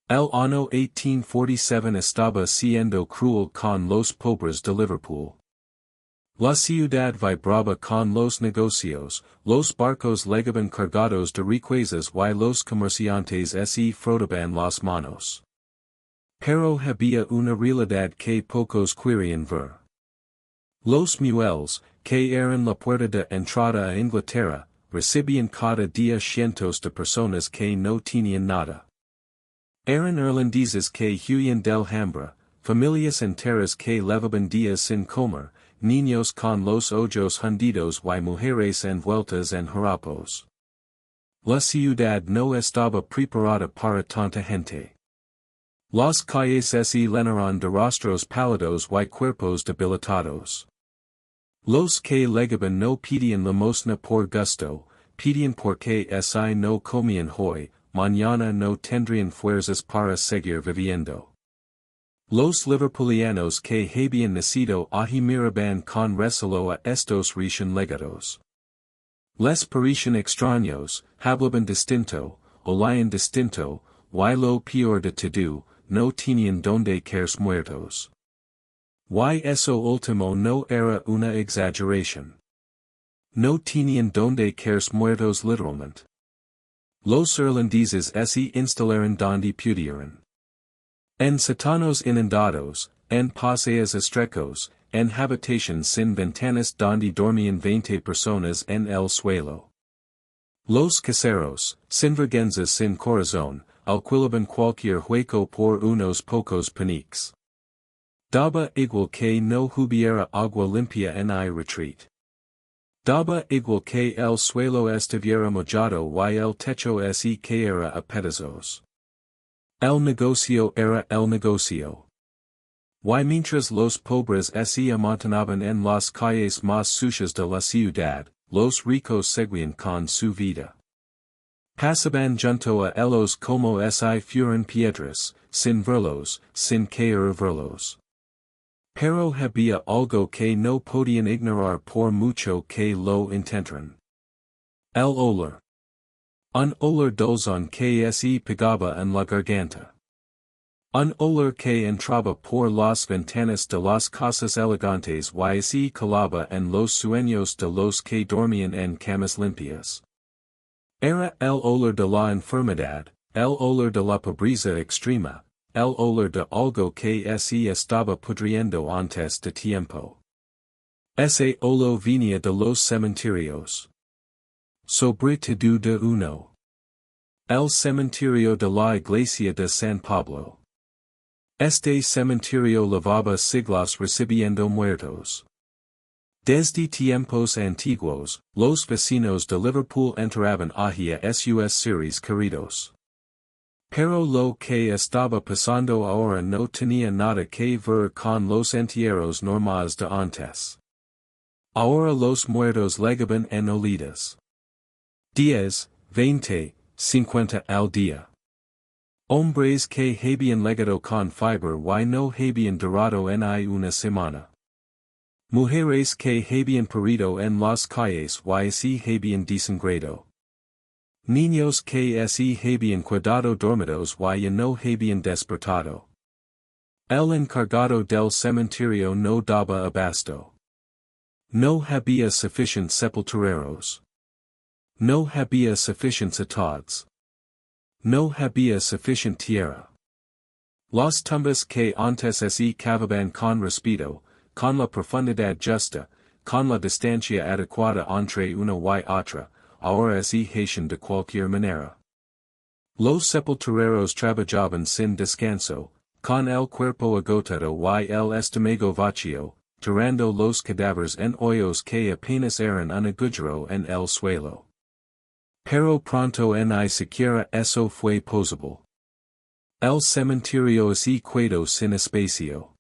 El año 1847 estaba siendo cruel con los pobres de Liverpool. La ciudad vibraba con los negocios, los barcos llegaban cargados de riquezas y los comerciantes se frotaban las manos. Pero había una realidad que pocos querían ver. Los muelles, que eran la puerta de entrada a Inglaterra, recibían cada día cientos de personas que no tenían nada. Eran irlandeses que huían del hambre, familias enteras que levaban días sin comer, niños con los ojos hundidos y mujeres envueltas en harapos. La ciudad no estaba preparada para tanta gente. Las calles se llenaron de rostros pálidos y cuerpos debilitados. Los que llegaban no pedían limosna por gusto, pedían porque si no comían hoy, mañana no tendrían fuerzas para seguir viviendo. Los liverpulianos que habían nacido allí miraban con recelo a estos recién llegados. Les parecían extraños, hablaban distinto, olían distinto, y lo peor de todo, no tenían donde caerse muertos. Y eso último no era una exageración. No tenían donde caerse muertos literalmente. Los irlandeses se instalaron donde pudieran. En sótanos inundados, en paseos estrechos, en habitaciones sin ventanas donde dormían 20 personas en el suelo. Los caseros, sinvergüenzas sin corazón, alquilaban cualquier hueco por unos pocos peniques. Daba igual que no hubiera agua limpia en el retreat. Daba igual que el suelo estuviera mojado y el techo se cayera a pedazos. El negocio era el negocio. Y mientras los pobres se amontonaban en las calles más sucias de la ciudad, los ricos seguían con su vida. Pasaban junto a ellos como si fueran piedras, sin verlos, sin querer verlos. Pero había algo que no podían ignorar por mucho que lo intentaran. El olor. Un olor dulzón que se pegaba en la garganta. Un olor que entraba por las ventanas de las casas elegantes y se colaba en los sueños de los que dormían en camas limpias. Era el olor de la enfermedad, el olor de la pobreza extrema, el olor de algo que se estaba pudriendo antes de tiempo. Ese olor venía de los cementerios. Sobre todo de uno. El cementerio de la iglesia de San Pablo. Este cementerio llevaba siglos recibiendo muertos. Desde tiempos antiguos, los vecinos de Liverpool entraban allí a sus seres queridos. Pero lo que estaba pasando ahora no tenía nada que ver con los entierros normales de antes. Ahora los muertos llegaban en oleadas. 10, 20, 50 al día. Hombres que habían llegado con fiber y no habían durado en una semana. Mujeres que habían parido en las calles y se habían desangrado. Niños que se habían quedado dormidos y no habían despertado. El encargado del cementerio no daba abasto. No había suficientes sepultureros. No había suficientes ataúdes. No había suficiente tierra. Las tumbas que antes se cavaban con respeto, con la profundidad justa, con la distancia adecuada entre una y otra, ahora se hacían de cualquier manera. Los sepultureros trabajaban sin descanso, con el cuerpo agotado y el estómago vacío, tirando los cadáveres en hoyos que apenas eran un agujero en el suelo. Pero pronto ni siquiera eso fue posible. El cementerio se quedó sin espacio.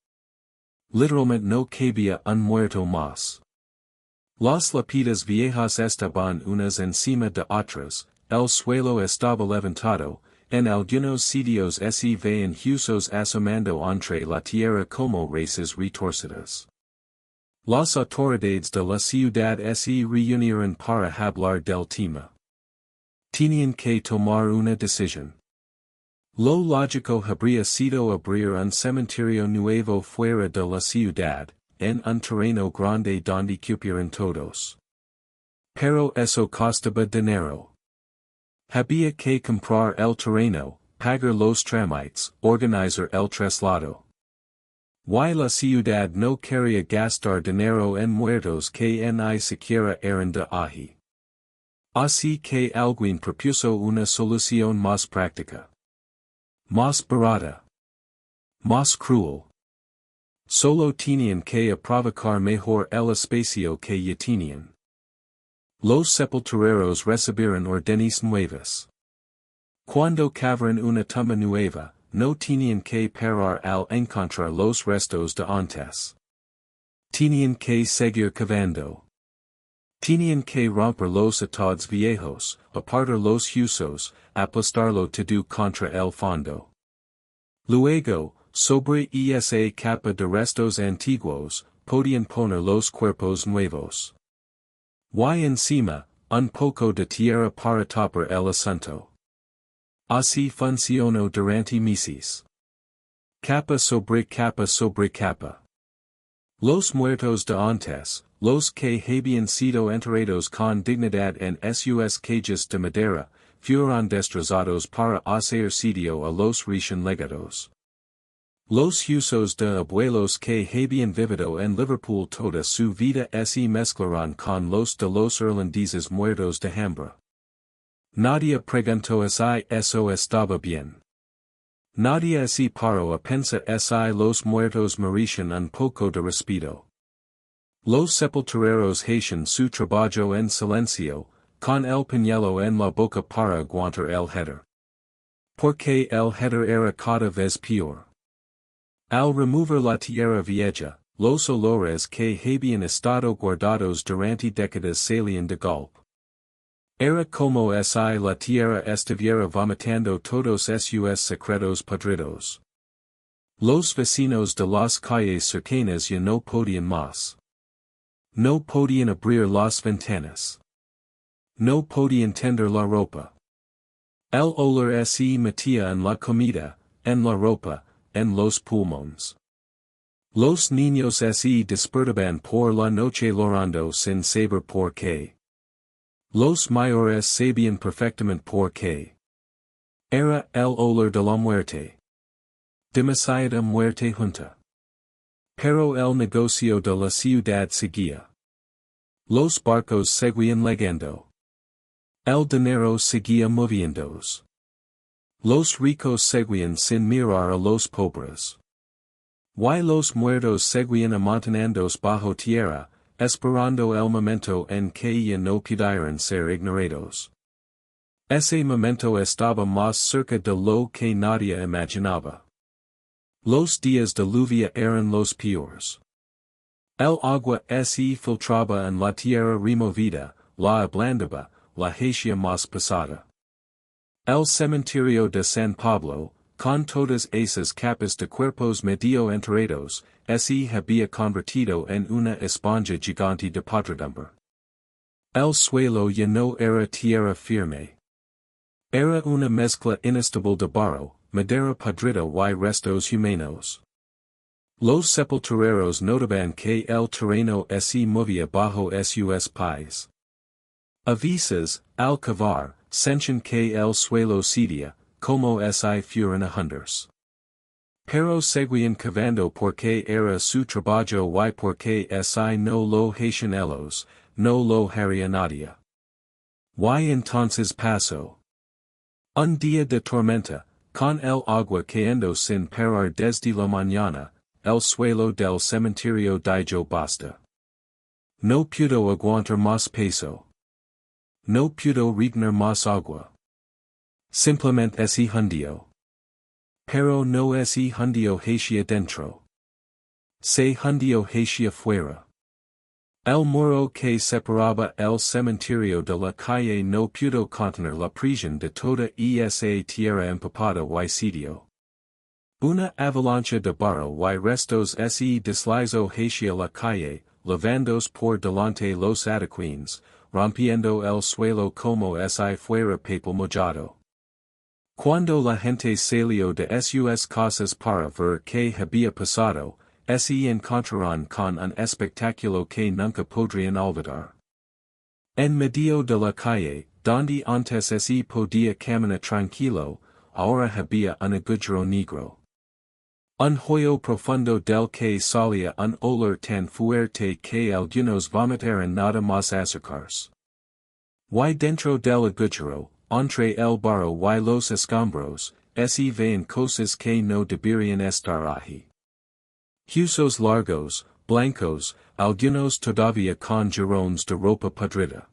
Literalmente no cabía un muerto más. Las lápidas viejas estaban unas encima de otras, el suelo estaba levantado, en algunos sitios se veían huesos asomando entre la tierra como raíces retorcidas. Las autoridades de la ciudad se reunieron para hablar del tema. Tenían que tomar una decisión. Lo lógico habría sido abrir un cementerio nuevo fuera de la ciudad, en un terreno grande donde cupieran todos. Pero eso costaba dinero. Había que comprar el terreno, pagar los trámites, organizar el traslado. Y la ciudad no quería gastar dinero en muertos que ni siquiera eran de allí. Así que alguien propuso una solución más práctica. Más barata. Más cruel. Solo tenían que aprovechar mejor el espacio que ya tenían. Los sepultureros recibieron órdenes nuevas. Cuando cavaron una tumba nueva, no tenían que parar al encontrar los restos de antes. Tenían que seguir cavando. Tenían que romper los ataúdes viejos, apartar los huesos, aplastarlo todo contra el fondo. Luego, sobre esa capa de restos antiguos, podían poner los cuerpos nuevos. Y encima, un poco de tierra para tapar el asunto. Así funcionó durante meses. Capa sobre capa sobre capa. Los muertos de antes, los que habían sido enterrados con dignidad en sus cajas de madera, fueron destrozados para hacer sitio a los recién legados. Los huesos de abuelos que habían vivido en Liverpool toda su vida se mezclaron con los de los irlandeses muertos de hambre. Nadie preguntó si eso estaba bien. Nadie se paró a pensar si los muertos merecían un poco de respeto. Los sepultureros hacían su trabajo en silencio, con el pañuelo en la boca para aguantar el hedor. Porque el hedor era cada vez peor. Al remover la tierra vieja, los olores que habían estado guardados durante décadas salían de golpe. Era como si la tierra estuviera vomitando todos sus secretos podridos. Los vecinos de las calles cercanas ya no podían más. No podían abrir las ventanas. No podían tender la ropa. El olor se metía en la comida, en la ropa, en los pulmones. Los niños se despertaban por la noche llorando sin saber por qué. Los mayores sabían perfectamente por qué. Era el olor de la muerte. Demasiada muerte junta. Pero el negocio de la ciudad seguía. Los barcos seguían llegando. El dinero seguía moviéndose. Los ricos seguían sin mirar a los pobres. Y los muertos seguían amontonándose bajo tierra, esperando el momento en que ya no pudieran ser ignorados. Ese momento estaba más cerca de lo que nadie imaginaba. Los días de lluvia eran los peores. El agua se filtraba en la tierra removida, la ablandaba, la hacía más pesada. El cementerio de San Pablo, con todas esas capas de cuerpos medio enterrados, se había convertido en una esponja gigante de podredumbre. El suelo ya no era tierra firme. Era una mezcla inestable de barro, madera podrida y restos humanos. Los sepultureros notaban que el terreno se movía bajo sus pies. A veces, al cavar, sentían que el suelo cedía, como si fueran hunders. Pero seguían cavando porque era su trabajo y porque si no lo hacían ellos, no lo haría nadie. Y entonces pasó. Un día de tormenta, con el agua cayendo sin parar desde la mañana, el suelo del cementerio dijo basta. No pudo aguantar más peso. No pudo retener más agua. Simplemente se hundió. Pero no se hundió hacia dentro. Se hundió hacia fuera. El muro que separaba el cementerio de la calle no pudo contener la presión de toda esa tierra empapada y sitio. Una avalancha de barro y restos se deslizó hacia la calle, levandos por delante los adoquines, rompiendo el suelo como si fuera papel mojado. Cuando la gente salió de sus casas para ver que había pasado, se encontraron con un espectáculo que nunca podrían olvidar. En medio de la calle, donde antes se podía caminar tranquilo, ahora había un agujero negro. Un hoyo profundo del que salía un olor tan fuerte que algunos vomitaron nada más acercarse. Y dentro del agujero, entre el barro y los escombros, se ven cosas que no deberían estar allí. Huesos largos, blancos, algunos todavía con jirones de ropa podrida.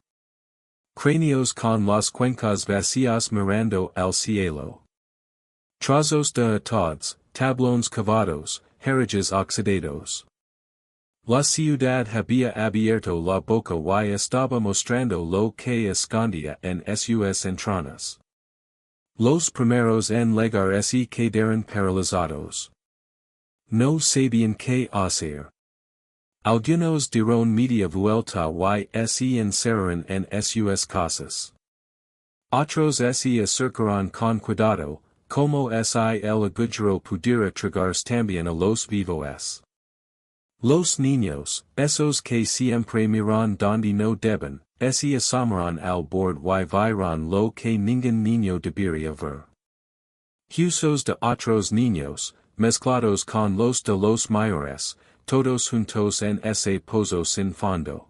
Cráneos con las cuencas vacías mirando al cielo. Trozos de ataúdes, tablones cavados, herrajes oxidados. La ciudad había abierto la boca y estaba mostrando lo que escondía en sus entrañas. Los primeros en llegar se quedaron paralizados. No sabían qué hacer. Algunos dieron media vuelta y se encerraron en sus casas. Otros se acercaron con cuidado, como si el agujero pudiera tragarse también a los vivos. Los niños, esos que siempre miran donde no deben, se asomaron al borde y vieron lo que ningún niño debería ver. Huesos de otros niños, mezclados con los de los mayores, todos juntos en ese pozo sin fondo.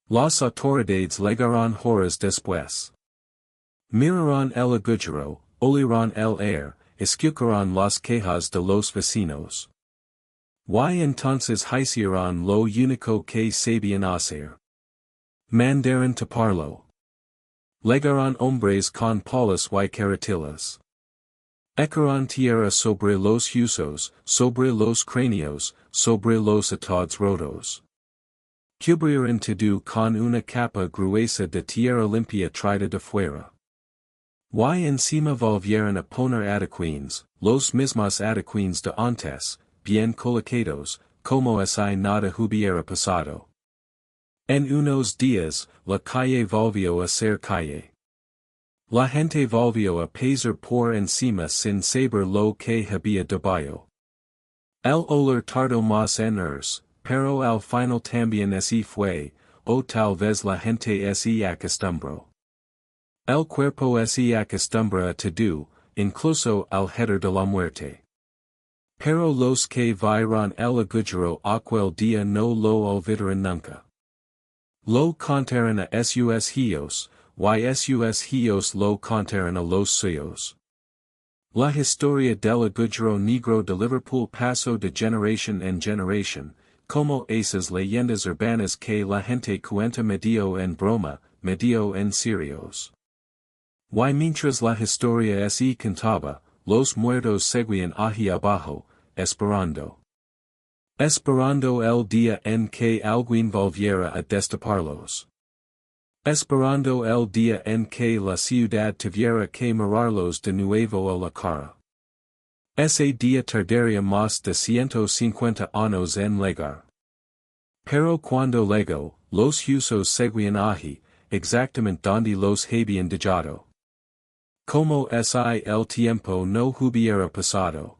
Las autoridades llegaron horas después. Miraron el agujero, olieron el aire, escucharon las quejas de los vecinos. Y entonces hicieron lo único que sabían hacer. Mandaron taparlo. Llegaron hombres con palas y carretillas. Echaron tierra sobre los huesos, sobre los cráneos, sobre los ataúdes rotos. Cubrieron todo con una capa gruesa de tierra limpia traída de fuera. Y encima volvieron a poner adequines, los mismos adequines de antes, bien colocados, como si nada hubiera pasado. En unos días, la calle volvió a ser calle. La gente volvió a pasar por encima sin saber lo que había debajo. El olor tardó más en irse, pero al final también así fue, o tal vez la gente se acostumbró. El cuerpo se acostumbra a todo, incluso al hedor de la muerte. Pero los que vieron el agujero aquel día no lo olvidaron nunca. Lo contaron a sus hijos, y sus hijos lo contaron a los suyos. La historia del agujero negro de Liverpool pasó de generación en generación, como esas leyendas urbanas que la gente cuenta medio en broma, medio en serios. Y mientras la historia se contaba, los muertos seguían allí abajo, esperando. Esperando el día en que alguien volviera a destaparlos. Esperando el día en que la ciudad tuviera que mirarlos de nuevo a la cara. Ese día tardaría más de 150 años en llegar. Pero cuando llegó, los huesos seguían allí, exactamente donde los habían dejado. Como si el tiempo no hubiera pasado.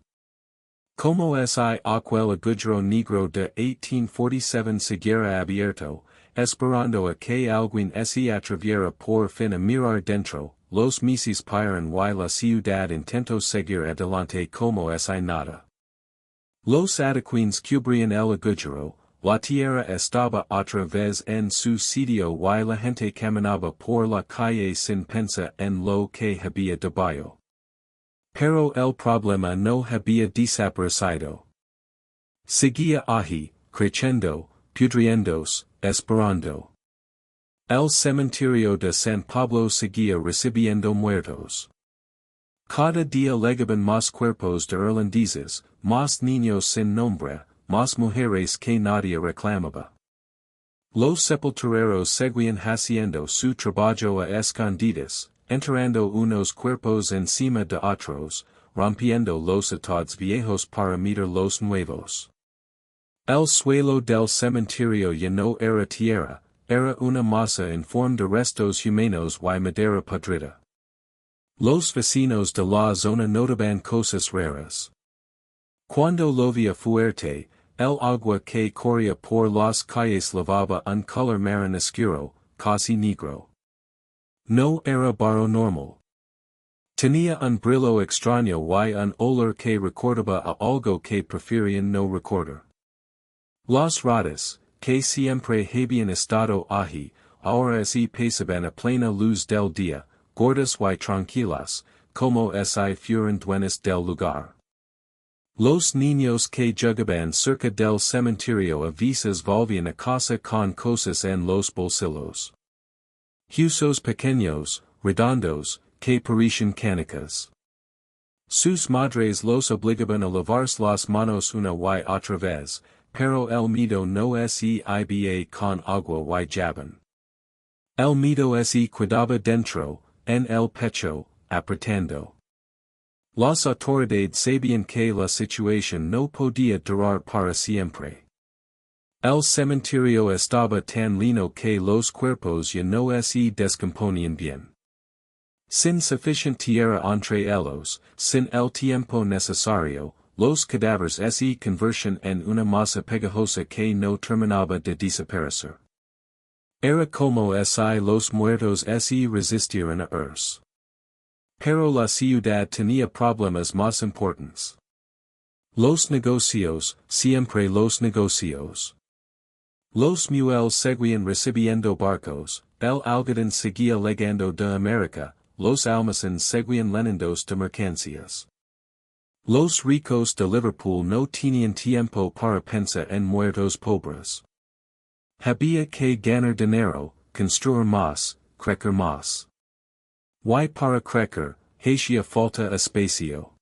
Como si aquel agujero negro de 1847 siguiera abierto, esperando a que alguien se atreviera por fin a mirar dentro, los meses pasaron y la ciudad intentó seguir adelante como si nada. Los adequines cubrían el agujero, la tierra estaba otra vez en su sitio y la gente caminaba por la calle sin pensar en lo que había debajo. Pero el problema no había desaparecido. Seguía allí, creciendo, pudriéndose, esperando. El cementerio de San Pablo seguía recibiendo muertos. Cada día llegaban más cuerpos de irlandeses, más niños sin nombre, más mujeres que nadie reclamaba. Los sepultureros seguían haciendo su trabajo a escondidas, enterrando unos cuerpos encima de otros, rompiendo los ataúdes viejos para meter los nuevos. El suelo del cementerio ya no era tierra, era una masa en forma de restos humanos y madera podrida. Los vecinos de la zona notaban cosas raras. Cuando llovía fuerte, el agua que corría por las calles lavaba un color marrón oscuro, casi negro. No era barro normal. Tenía un brillo extraño y un olor que recordaba a algo que preferían no recordar. Las ratas, que siempre habían estado allí, ahora se pasaban a plena luz del día, gordas y tranquilas, como si fueran dueñas del lugar. Los niños que jugaban cerca del cementerio a veces volvían a casa con cosas en los bolsillos. Huesos pequeños, redondos, que parecían canicas. Sus madres los obligaban a lavarse las manos una y otra vez, pero el miedo no se iba con agua y jabón. El miedo se quedaba dentro, en el pecho, apretando. Las autoridades sabían que la situación no podía durar para siempre. El cementerio estaba tan lleno que los cuerpos ya no se descomponían bien. Sin suficiente tierra entre ellos, sin el tiempo necesario, los cadáveres se convertían en una masa pegajosa que no terminaba de desaparecer. Era como si los muertos se resistieran a irse. Pero la ciudad tenía problemas más importantes. Los negocios, siempre los negocios. Los muelles seguían recibiendo barcos, el algodón seguía llegando de América, los almacenes seguían llenandos de mercancías. Los ricos de Liverpool no tenían tiempo para pensar en muertos pobres. Había que ganar dinero, construir más, crecer más. Y para crecer, hacía falta espacio.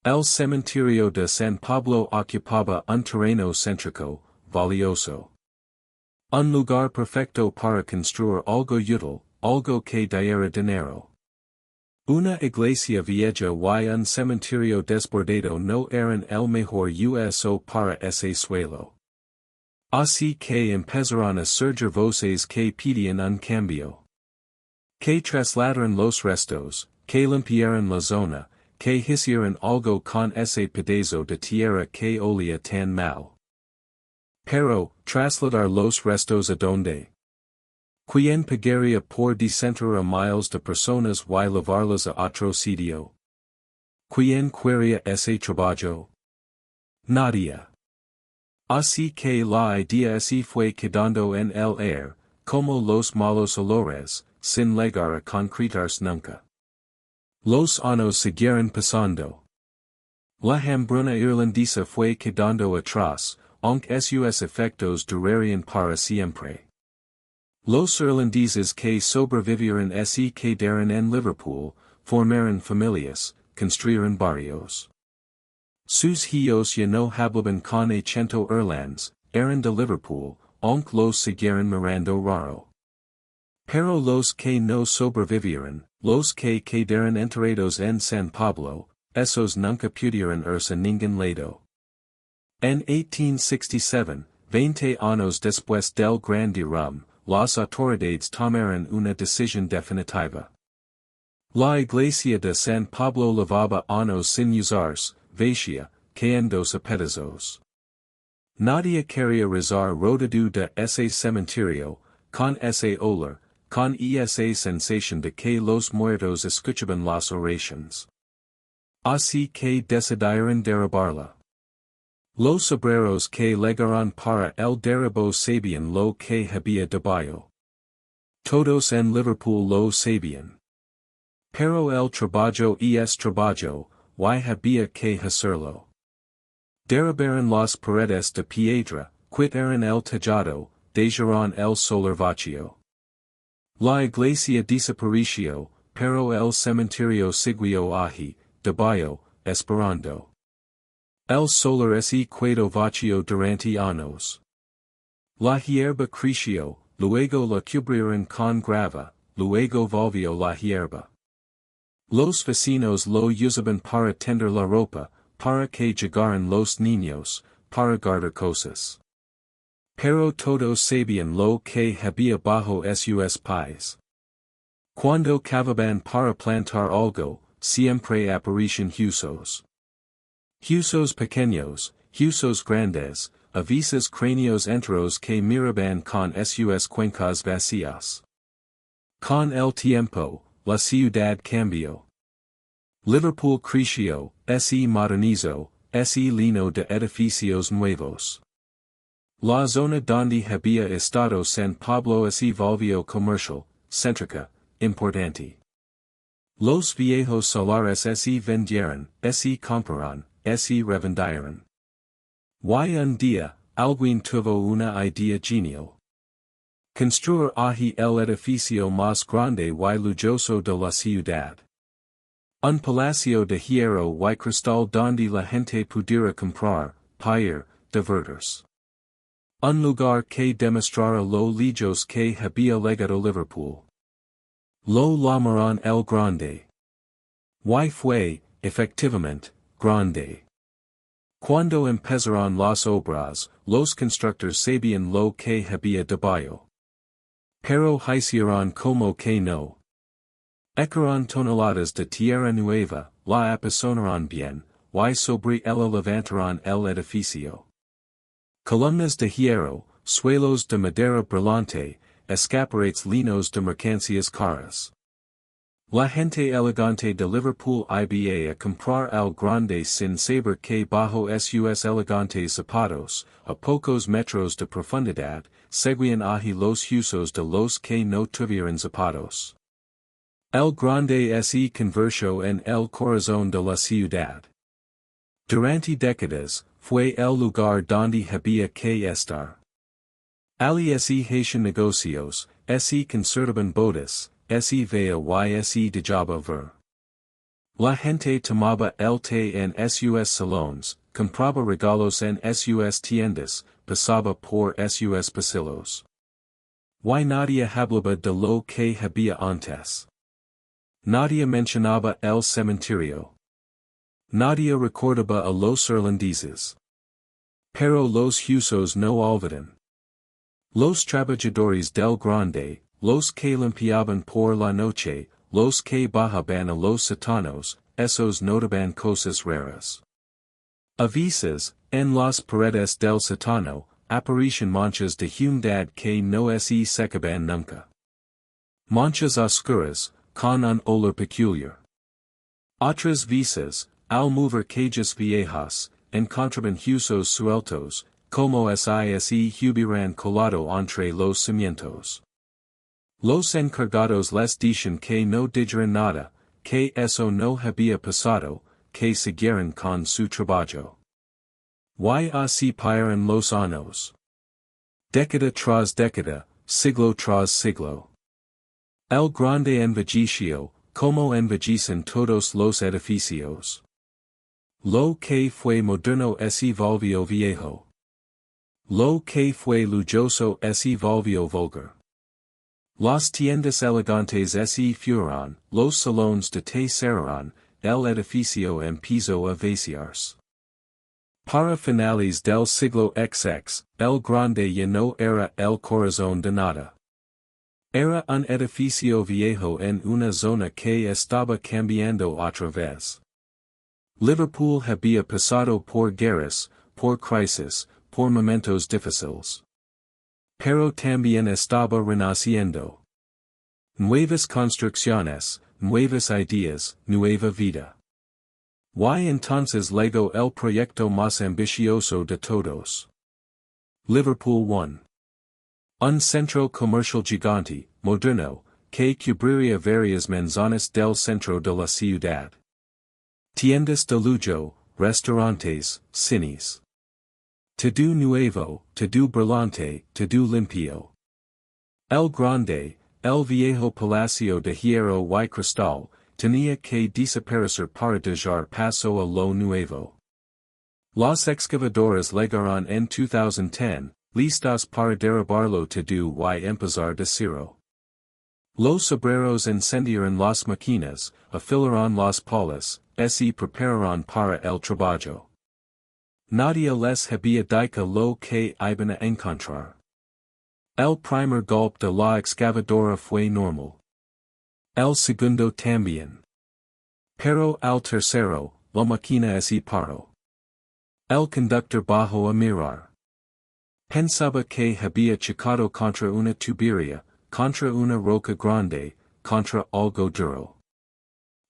El cementerio de San Pablo ocupaba un terreno céntrico, valioso. Un lugar perfecto para construir algo útil, algo que diera dinero. Una iglesia vieja y un cementerio desbordado no eran el mejor uso para ese suelo. Así que empezaron a surgir voces que pedían un cambio. Que trasladaran los restos, que limpiaran la zona, que hicieran algo con ese pedazo de tierra que olía tan mal. Pero, trasladar los restos a donde? ¿Quién pagaría por descender a miles de personas y llevarlas a otro sitio? ¿Quién quería ese trabajo? Nadie. Así que la idea se fue quedando en el aire, como los malos olores, sin llegar a concretarse nunca. Los años siguieron pasando. La hambruna irlandesa fue quedando atrás, aunque sus efectos durarían para siempre. Los irlandeses que sobrevivieron se quedaron en Liverpool, formaron familias, construyeron barrios. Sus hijos ya no hablaban con acento irlandés, eran de Liverpool, aunque los siguieron mirando raro. Pero los que no sobrevivieron, los que quedaron enterrados en San Pablo, esos nunca pudieron irse a ningún lado. En 1867, 20 años después del Gran Derrumbe, las autoridades tomaron una decisión definitiva. La iglesia de San Pablo llevaba años sin usarse, vacía, cayéndose a pedazos. Nadie quería rezar rodeado de ese cementerio, con ese olor, con esa sensación de que los muertos escuchaban las oraciones. Así que decidieron derribarla. Los obreros que llegaron para el derribo sabían lo que había debajo. Todos en Liverpool lo sabían. Pero el trabajo es trabajo, y había que hacerlo. Derribaron las paredes de piedra, quitaron el tejado, dejaron el solar vacío. La iglesia desapareció, pero el cementerio siguió allí, debajo, esperando. El solar se quedó vacío durante años. La hierba creció, luego la cubrieron con grava, luego volvió la hierba. Los vecinos lo usaban para tender la ropa, para que llegaran los niños, para guardar cosas. Pero todos sabían lo que había bajo sus pies. Cuando cavaban para plantar algo, siempre aparecen huesos. Huesos pequeños, huesos grandes, a veces cráneos enteros que miraban con sus cuencas vacías. Con el tiempo, la ciudad cambió. Liverpool creció, se modernizó, se llenó de edificios nuevos. La zona donde había estado San Pablo se volvió comercial, céntrica, importante. Los viejos solares se vendieron, se compraron, se revendieron. Y un día, alguien tuvo una idea genial. Construir allí el edificio más grande y lujoso de la ciudad. Un palacio de hierro y cristal donde la gente pudiera comprar, pagar, divertirse. Un lugar que demostrara lo lejos que había llegado Liverpool. Lo llamaron el Grande. Y fue, efectivamente, grande. Cuando empezaron las obras, los constructores sabían lo que había debajo. Pero hicieron como que no. Echaron toneladas de tierra nueva, la apisonaron bien, y sobre ella levantaron el edificio. Columnas de hierro, suelos de madera brillante, escaparates linos de mercancías caras. La gente elegante de Liverpool iba a comprar el grande sin saber que bajo sus elegantes zapatos, a pocos metros de profundidad, seguían allí los huesos de los que no tuvieran zapatos. El grande se convirtió en el corazón de la ciudad. Durante décadas, fue el lugar donde había que estar. Allí se hacían negocios, se concertaban bodas, se veía y se dejaba ver. La gente tomaba el té en sus salones, compraba regalos en sus tiendas, pasaba por sus pasillos. Y nadie hablaba de lo que había antes. Nadie mencionaba el cementerio. Nadie recordaba a los irlandeses. Pero los huesos no olvidan. Los trabajadores del grande, los que limpiaban por la noche, los que bajaban a los sótanos, esos notaban cosas raras. A veces, en las paredes del sótano, aparecían manchas de humedad que no se secaban nunca. Manchas oscuras, con un olor peculiar. Otras veces, al mover cajas viejas, encontraban huesos sueltos, como si hubieran colado entre los cimientos. Los encargados les decían que no dijeran nada, que eso no había pasado, que siguieran con su trabajo. Y así pasaron los años. Década tras década, siglo tras siglo. El grande envejeció, como envejecen todos los edificios. Lo que fue moderno se volvió viejo. Lo que fue lujoso se volvió vulgar. Las tiendas elegantes se fueron, los salones de té cerraron, el edificio empezó a vaciarse. Para finales del siglo XX, el grande ya no era el corazón de nada. Era un edificio viejo en una zona que estaba cambiando otra vez. Liverpool había pasado por guerras, por crisis, por momentos difíciles. Pero también estaba renaciendo. Nuevas construcciones, nuevas ideas, nueva vida. Y entonces llegó el proyecto más ambicioso de todos. Liverpool 1. Un centro comercial gigante, moderno, que cubriría varias manzanas del centro de la ciudad. Tiendas de lujo, restaurantes, cines. Todo nuevo, todo brillante, todo limpio. El grande, el viejo palacio de hierro y cristal, tenía que desaparecer para dejar paso a lo nuevo. Los excavadores llegaron en 2010, listos para derribarlo todo y empezar de cero. Los obreros encendieron las máquinas, afilaron las palas, se prepararon para el trabajo. Nadie les había dicho lo que iban a encontrar. El primer golpe de la excavadora fue normal. El segundo también. Pero al tercero, la máquina ese paro. El conductor bajó a mirar. Pensaba que había chocado contra una tubería, contra una roca grande, contra algo duro.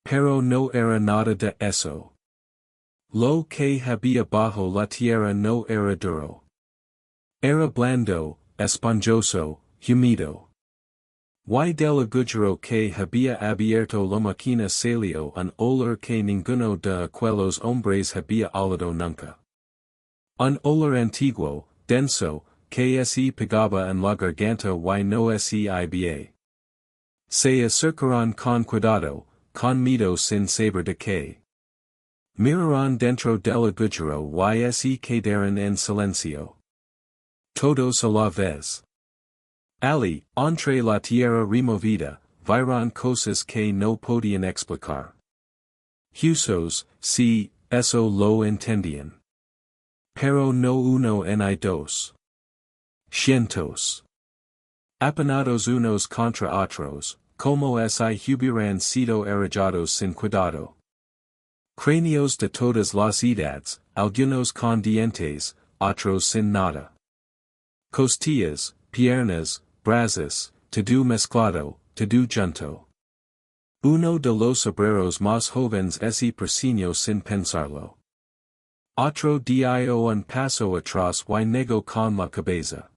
Pero no era nada de eso. Lo que había bajo la tierra no era duro. Era blando, esponjoso, húmedo. Y del agujero que había abierto la máquina salió un olor que ninguno de aquellos hombres había olido nunca. Un olor antiguo, denso, que se pegaba en la garganta y no se iba. Se acercaron con cuidado, con miedo sin saber de qué. Miraron dentro del agujero y se quedaron en silencio. Todos a la vez. Ali, entre la tierra removida, vieron cosas que no podían explicar. Huesos, sí, eso lo entendían. Pero no uno ni dos. Cientos. Apanados unos contra otros, como si hubieran sido erigidos sin cuidado. Cráneos de todas las edades, algunos con dientes, otros sin nada. Costillas, piernas, brazos, todo mezclado, todo junto. Uno de los obreros más jóvenes ese persino sin pensarlo. Otro dio un paso atrás y negó con la cabeza.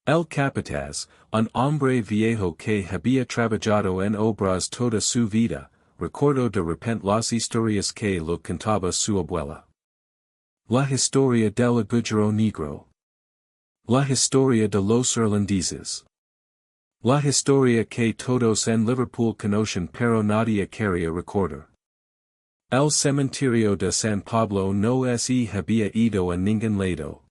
El capataz, un hombre viejo que había trabajado en obras toda su vida, recordó de repente las historias que lo contaba su abuela. La historia del agujero negro. La historia de los irlandeses. La historia que todos en Liverpool conocen pero nadie quería recordar. El cementerio de San Pablo no se había ido a ningún lado.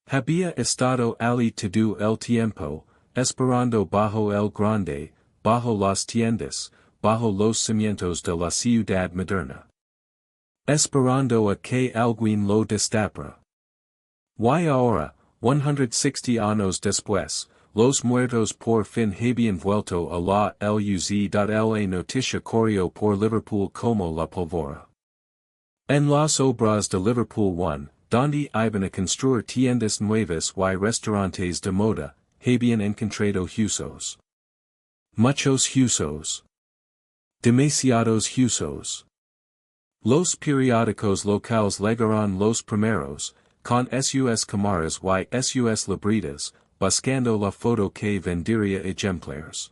Había estado allí todo el tiempo, esperando bajo el grande, bajo las tiendas, bajo los cimientos de la ciudad moderna. Esperando a que alguien lo destapara. Y ahora, 160 años después, los muertos por fin habían vuelto a la luz. La noticia corrió por Liverpool como la pólvora. En las obras de Liverpool 1, donde iban a construir tiendas nuevas y restaurantes de moda, habían encontrado huesos. Muchos huesos. Demasiados huesos. Los periódicos locales legaron los primeros, con sus cámaras y sus libretas, buscando la foto que vendería ejemplares.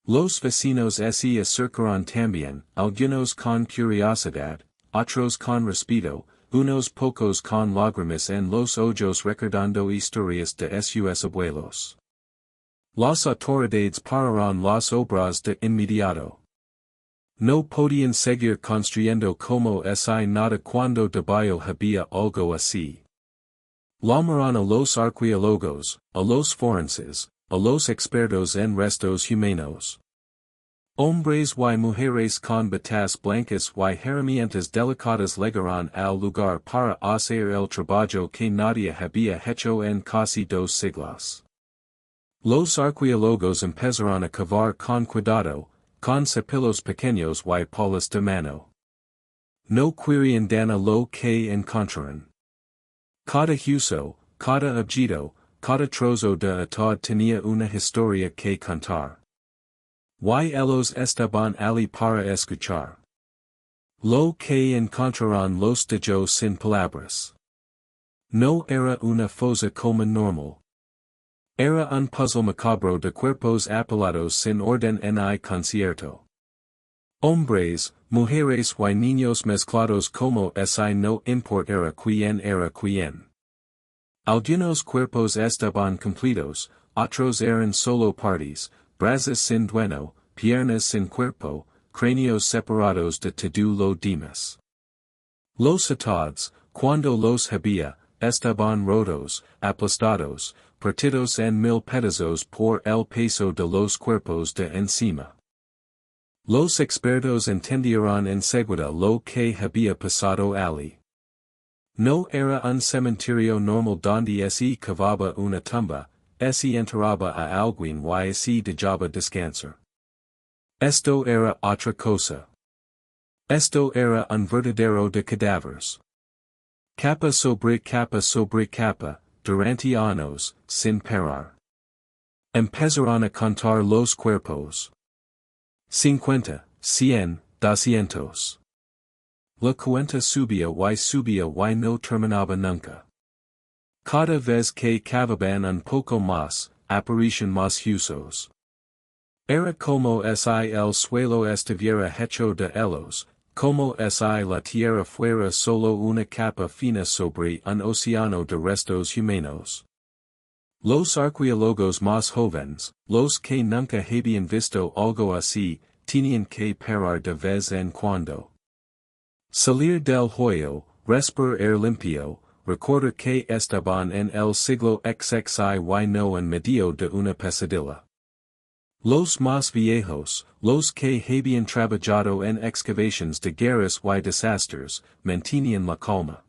Los vecinos se acercaron también, algunos con curiosidad, otros con respeto, unos pocos con lágrimas en los ojos recordando historias de sus abuelos. Las autoridades pararon las obras de inmediato. No podían seguir construyendo como si nada cuando debajo había algo así. Llamaron a los arqueólogos, a los forenses, a los expertos en restos humanos. Hombres y mujeres con batas blancas y herramientas delicadas llegaron al lugar para hacer el trabajo que nadie había hecho en casi 2 siglos. Los arqueólogos empezaron a cavar con cuidado, con cepillos pequeños y palas de mano. No querían dañar lo que encontraron. Cada hueso, cada objeto, cada trozo de ataúd tenía una historia que contar. Y ellos estaban allí para escuchar. Lo que encontraron los dejó sin palabras. No era una fosa como normal. Era un puzzle macabro de cuerpos apilados sin orden ni concierto. Hombres, mujeres y niños mezclados como si no importara quién era quién. Algunos cuerpos estaban completos, otros eran solo partes, brazos sin dueño, piernas sin cuerpo, cráneos separados de todo lo demás. Los ataúdes, cuando los había, estaban rotos, aplastados, partidos en 1000 pedazos por el peso de los cuerpos de encima. Los expertos entendieron enseguida lo que había pasado allí. No era un cementerio normal donde se cavaba una tumba, se enterraba a alguien y se dejaba descansar. Esto era otra cosa. Esto era un verdadero de cadáveres. Capa sobre capa, durante años, sin parar. Empezaron a contar los cuerpos. 50, 100, 200. La cuenta subía y no terminaba nunca. Cada vez que cavaban un poco más, aparecían más huesos. Era como si el suelo estuviera hecho de hilos, como si la tierra fuera solo una capa fina sobre un océano de restos humanos. Los arqueólogos más jóvenes, los que nunca habían visto algo así, tenían que parar de vez en cuando. Salir del hoyo, respirar limpio, recordar que estaban en el siglo XXI y no en medio de una pesadilla. Los más viejos, los que habían trabajado en excavaciones de guerras y desastres, mantenían la calma.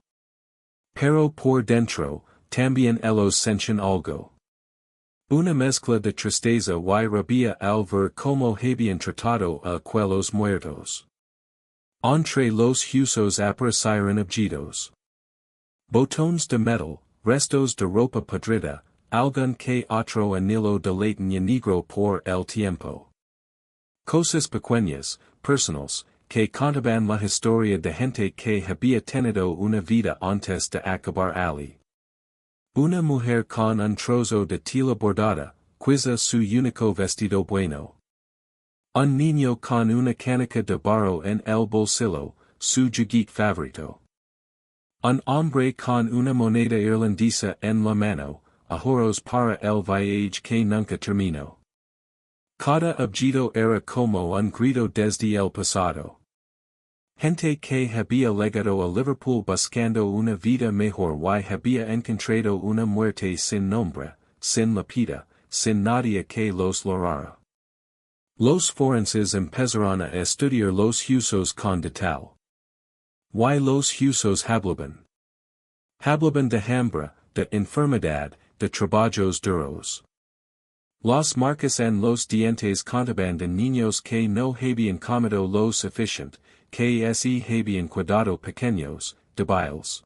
Pero por dentro, también ellos sentían algo. Una mezcla de tristeza y rabia al ver cómo habían tratado a aquellos muertos. Entre los huesos aparecieron objetos. Botones de metal, restos de ropa podrida, algún que otro anillo de latinía negro por el tiempo. Cosas pequeñas, personales, que contaban la historia de gente que había tenido una vida antes de acabar allí. Una mujer con un trozo de tela bordada, quizá su único vestido bueno. Un niño con una canica de barro en el bolsillo, su juguete favorito. Un hombre con una moneda irlandesa en la mano, ahorros para el viaje que nunca terminó. Cada objeto era como un grito desde el pasado. Gente que había llegado a Liverpool buscando una vida mejor y había encontrado una muerte sin nombre, sin lápida, sin nadie que los lorara. Los forenses empezaron a estudiar los huesos con detalle. Y los huesos hablaban. Hablaban de hambre, de enfermedad, de trabajos duros. Las marcas en los dientes contaban de niños que no habían comido lo suficiente, que se habían quedado pequeños, débiles.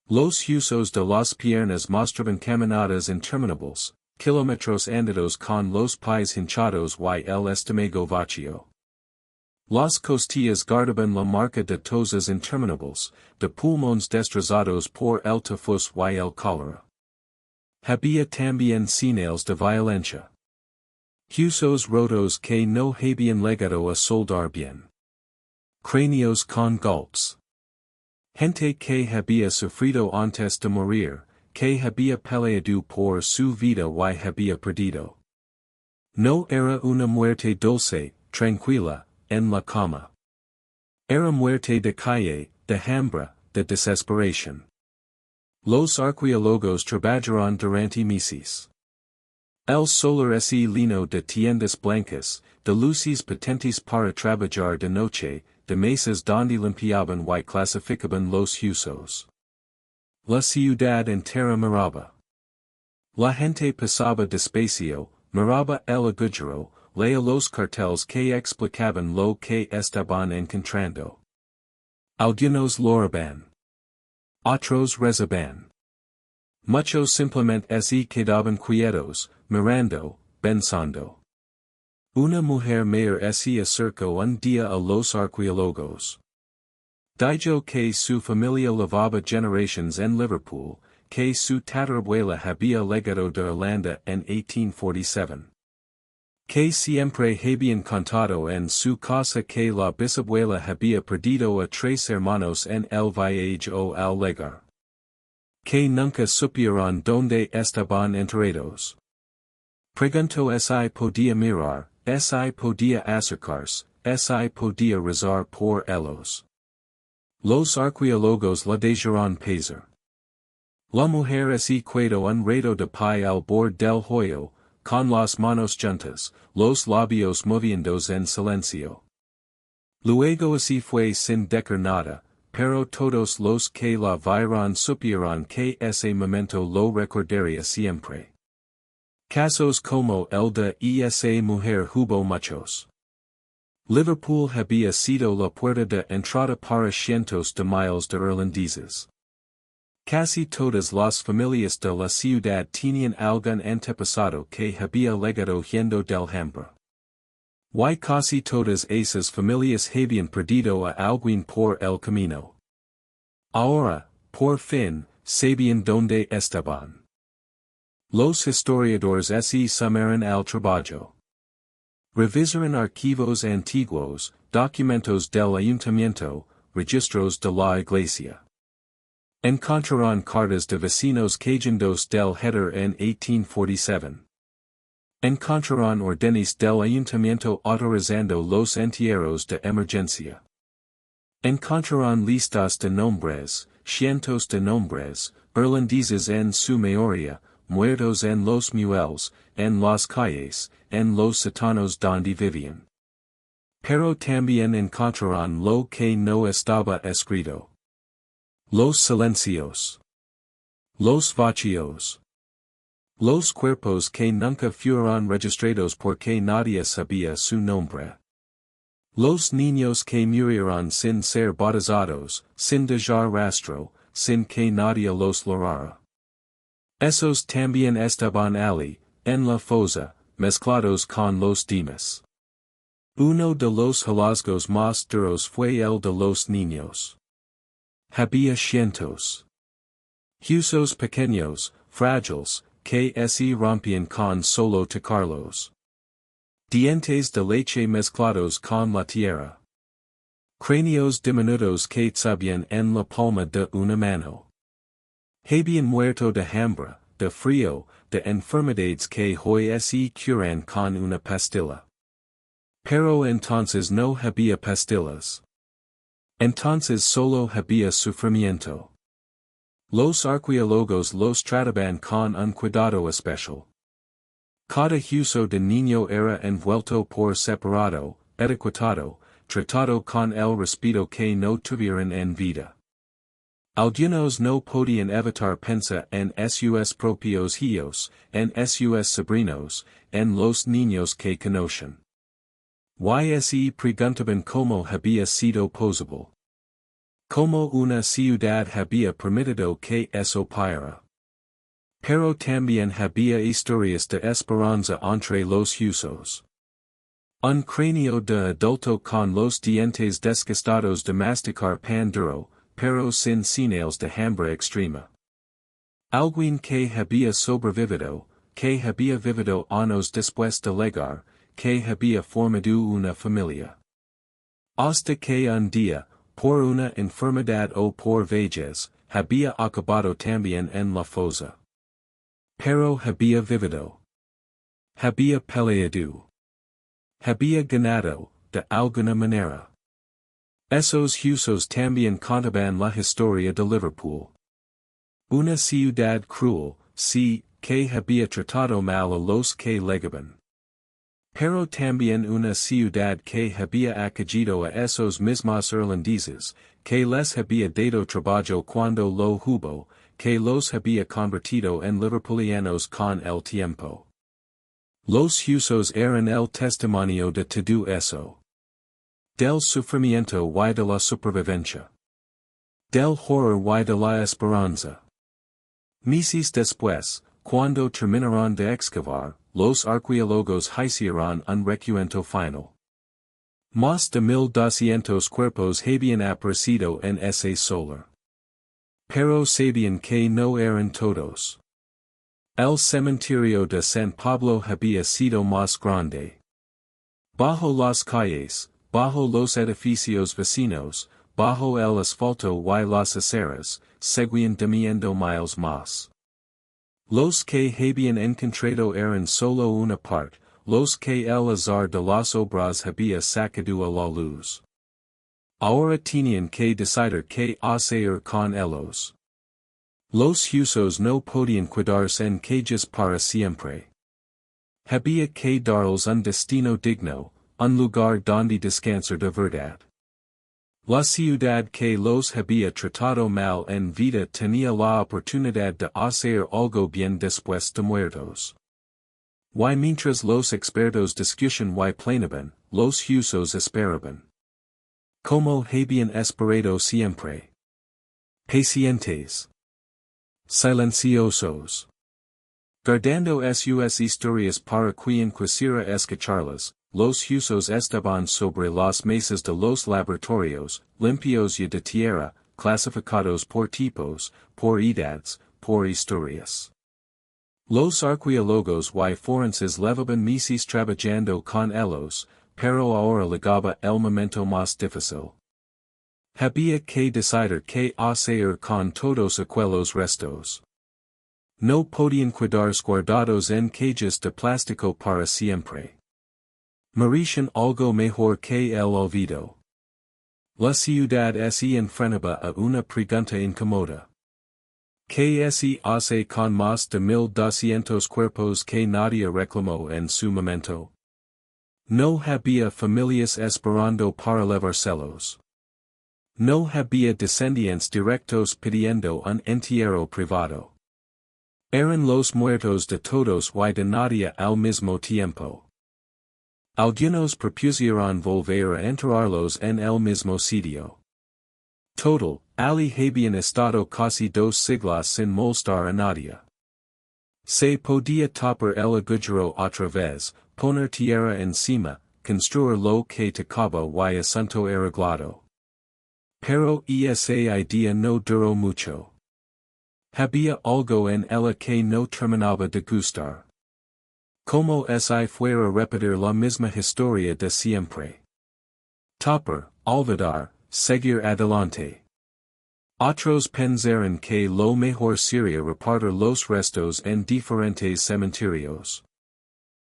Los huesos de las piernas mostraban caminadas interminables, kilómetros andados con los pies hinchados y el estómago vacío. Las costillas guardaban la marca de tosas interminables, de pulmones destrozados por el tifus y el cólera. Había también señales de violencia. Huesos rotos que no habían llegado a soldar bien. Cráneos con golpes. Gente que había sufrido antes de morir, que había peleado por su vida y había perdido. No era una muerte dulce, tranquila, en la cama. Era muerte de calle, de hambre, de desesperación. Los arqueólogos trabajaron durante meses. El solar es lleno de tiendas blancas, de luces patentes para trabajar de noche, de mesas donde limpiaban y clasificaban los huesos. La ciudad entera miraba. La gente pasaba despacio, miraba el agujero, leía los carteles que explicaban lo que estaban encontrando. Algunos loraban. Otros rezaban. Muchos simplemente se quedaban quietos, mirando, pensando. Una mujer mayor se acercó un día a los arqueólogos. Dijo que su familia llevaba generaciones en Liverpool, que su tatarabuela había llegado de Irlanda en 1847. Que siempre habían contado en su casa que la bisabuela había perdido a 3 hermanos en el viaje o al llegar. Que nunca supieron dónde estaban enterrados. Preguntó si podía mirar, si podía acercarse, si podía rezar por ellos. Los arqueólogos la dejaron pasar. La mujer se quedó un rato de pie al borde del hoyo, con las manos juntas, los labios moviéndose en silencio. Luego se fue sin decir nada, pero todos los que la vieron supieron que ese momento lo recordaría siempre. Casos como el de esa mujer hubo muchos. Liverpool había sido la puerta de entrada para cientos de miles de irlandeses. Casi todas las familias de la ciudad tenían algún antepasado que había legado yendo del hambre. Y casi todas esas familias habían perdido a alguien por el camino. Ahora, por fin, sabían dónde estaban. Los historiadores se sumaron al trabajo. Revisaron archivos antiguos, documentos del ayuntamiento, registros de la iglesia. Encontraron cartas de vecinos quejandos del header en 1847. Encontraron órdenes del ayuntamiento autorizando los entierros de emergencia. Encontraron listas de nombres, cientos de nombres, irlandeses en su mayoría, muertos en los muelles, en las calles, en los sótanos donde vivían. Pero también encontraron lo que no estaba escrito. Los silencios. Los vacíos. Los cuerpos que nunca fueron registrados porque nadie sabía su nombre. Los niños que murieron sin ser bautizados, sin dejar rastro, sin que nadie los lograra. Esos también estaban allí, en la fosa, mezclados con los demás. Uno de los hallazgos más duros fue el de los niños. Había cientos. Huesos pequeños, frágiles, que se rompían con solo tocarlos. Dientes de leche mezclados con la tierra. Cráneos diminutos que cabían en la palma de una mano. Habían muerto de hambre, de frío, de enfermedades que hoy se curan con una pastilla. Pero entonces no había pastillas. Entonces solo había sufrimiento. Los arqueólogos los trataban con un cuidado especial. Cada hueso de niño era envuelto por separado, etiquetado, tratado con el respeto que no tuvieran en vida. Algunos no podían evitar pensar en sus propios hijos, en sus sobrinos, en los niños que conocen. Y preguntaban cómo había sido posible. Cómo una ciudad había permitido que eso pasara. Pero también había historias de esperanza entre los huesos. Un cráneo de adulto con los dientes desgastados de masticar pan duro, pero sin señales de hambre extrema. Alguien que había sobrevivido, que había vivido años después de llegar, que había formado una familia. Hasta que un día, por una enfermedad o por vejez, había acabado también en la fosa. Pero había vivido. Había peleado. Había ganado, de alguna manera. Esos huesos también contaban la historia de Liverpool. Una ciudad cruel, sí, que había tratado mal a los que llegaban. Pero también una ciudad que había acogido a esos mismos irlandeses, que les había dado trabajo cuando lo hubo, que los había convertido en liverpulianos con el tiempo. Los huesos eran el testimonio de todo eso. Del sufrimiento y de la supervivencia. Del horror y de la esperanza. Meses después, cuando terminaron de excavar, los arqueólogos hicieron un recuento final. Más de 1200 cuerpos habían aparecido en ese solar. Pero sabían que no eran todos. El cementerio de San Pablo había sido más grande. Bajo las calles, bajo los edificios vecinos, bajo el asfalto y las aceras, seguían dimiendo miles más. Los que habían encontrado eran solo una parte, los que el azar de las obras había sacado a la luz. Ahora tenían que decidir qué hacer con ellos. Los huesos no podían quedarse en cajas para siempre. Había que darles un destino digno, un lugar donde descansar de verdad. La ciudad que los había tratado mal en vida tenía la oportunidad de hacer algo bien después de muertos. Y mientras los expertos discusión y planaban, los usos esperaban. Como habían esperado siempre. Pacientes. Silenciosos. Guardando sus historias para quien quisiera escucharlas, los usos estaban sobre las mesas de los laboratorios, limpios y de tierra, clasificados por tipos, por edades, por historias. Los arqueólogos y forenses levaban meses trabajando con ellos, pero ahora llegaba el momento más difícil. Había que decidir qué hacer con todos aquellos restos. No podían quedarse guardados en cajas de plástico para siempre. Merecían algo mejor que el olvido. La ciudad se enfrentaba a una pregunta incómoda. ¿Qué se hace con más de 1200 cuerpos que nadie reclamó en su momento? No había familias esperando para llevárselos. No había descendientes directos pidiendo un entierro privado. Eran los muertos de todos y de nadie al mismo tiempo. Algunos propusieron volver a enterrarlos en el mismo sitio. Total, ali habían estado casi 2 siglos sin molestar a nadie. Se podía tapar el agujero otra vez, poner tierra encima, construir lo que tocaba y asunto arreglado. Pero esa idea no duró mucho. Había algo en ella que no terminaba de gustar. Como si fuera repetir la misma historia de siempre. Tapar, olvidar, seguir adelante. Otros pensaron que lo mejor sería repartir los restos en diferentes cementerios.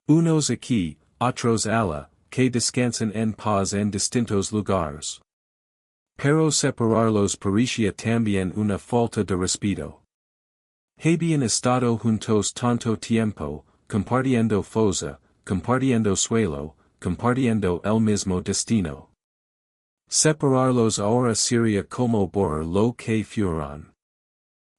Unos aquí, otros allá, que descansen en paz en distintos lugares. Pero separarlos parecía también una falta de respeto. Habían estado juntos tanto tiempo, compartiendo fosa, compartiendo suelo, compartiendo el mismo destino. Separarlos ahora sería como borrar lo que fueron.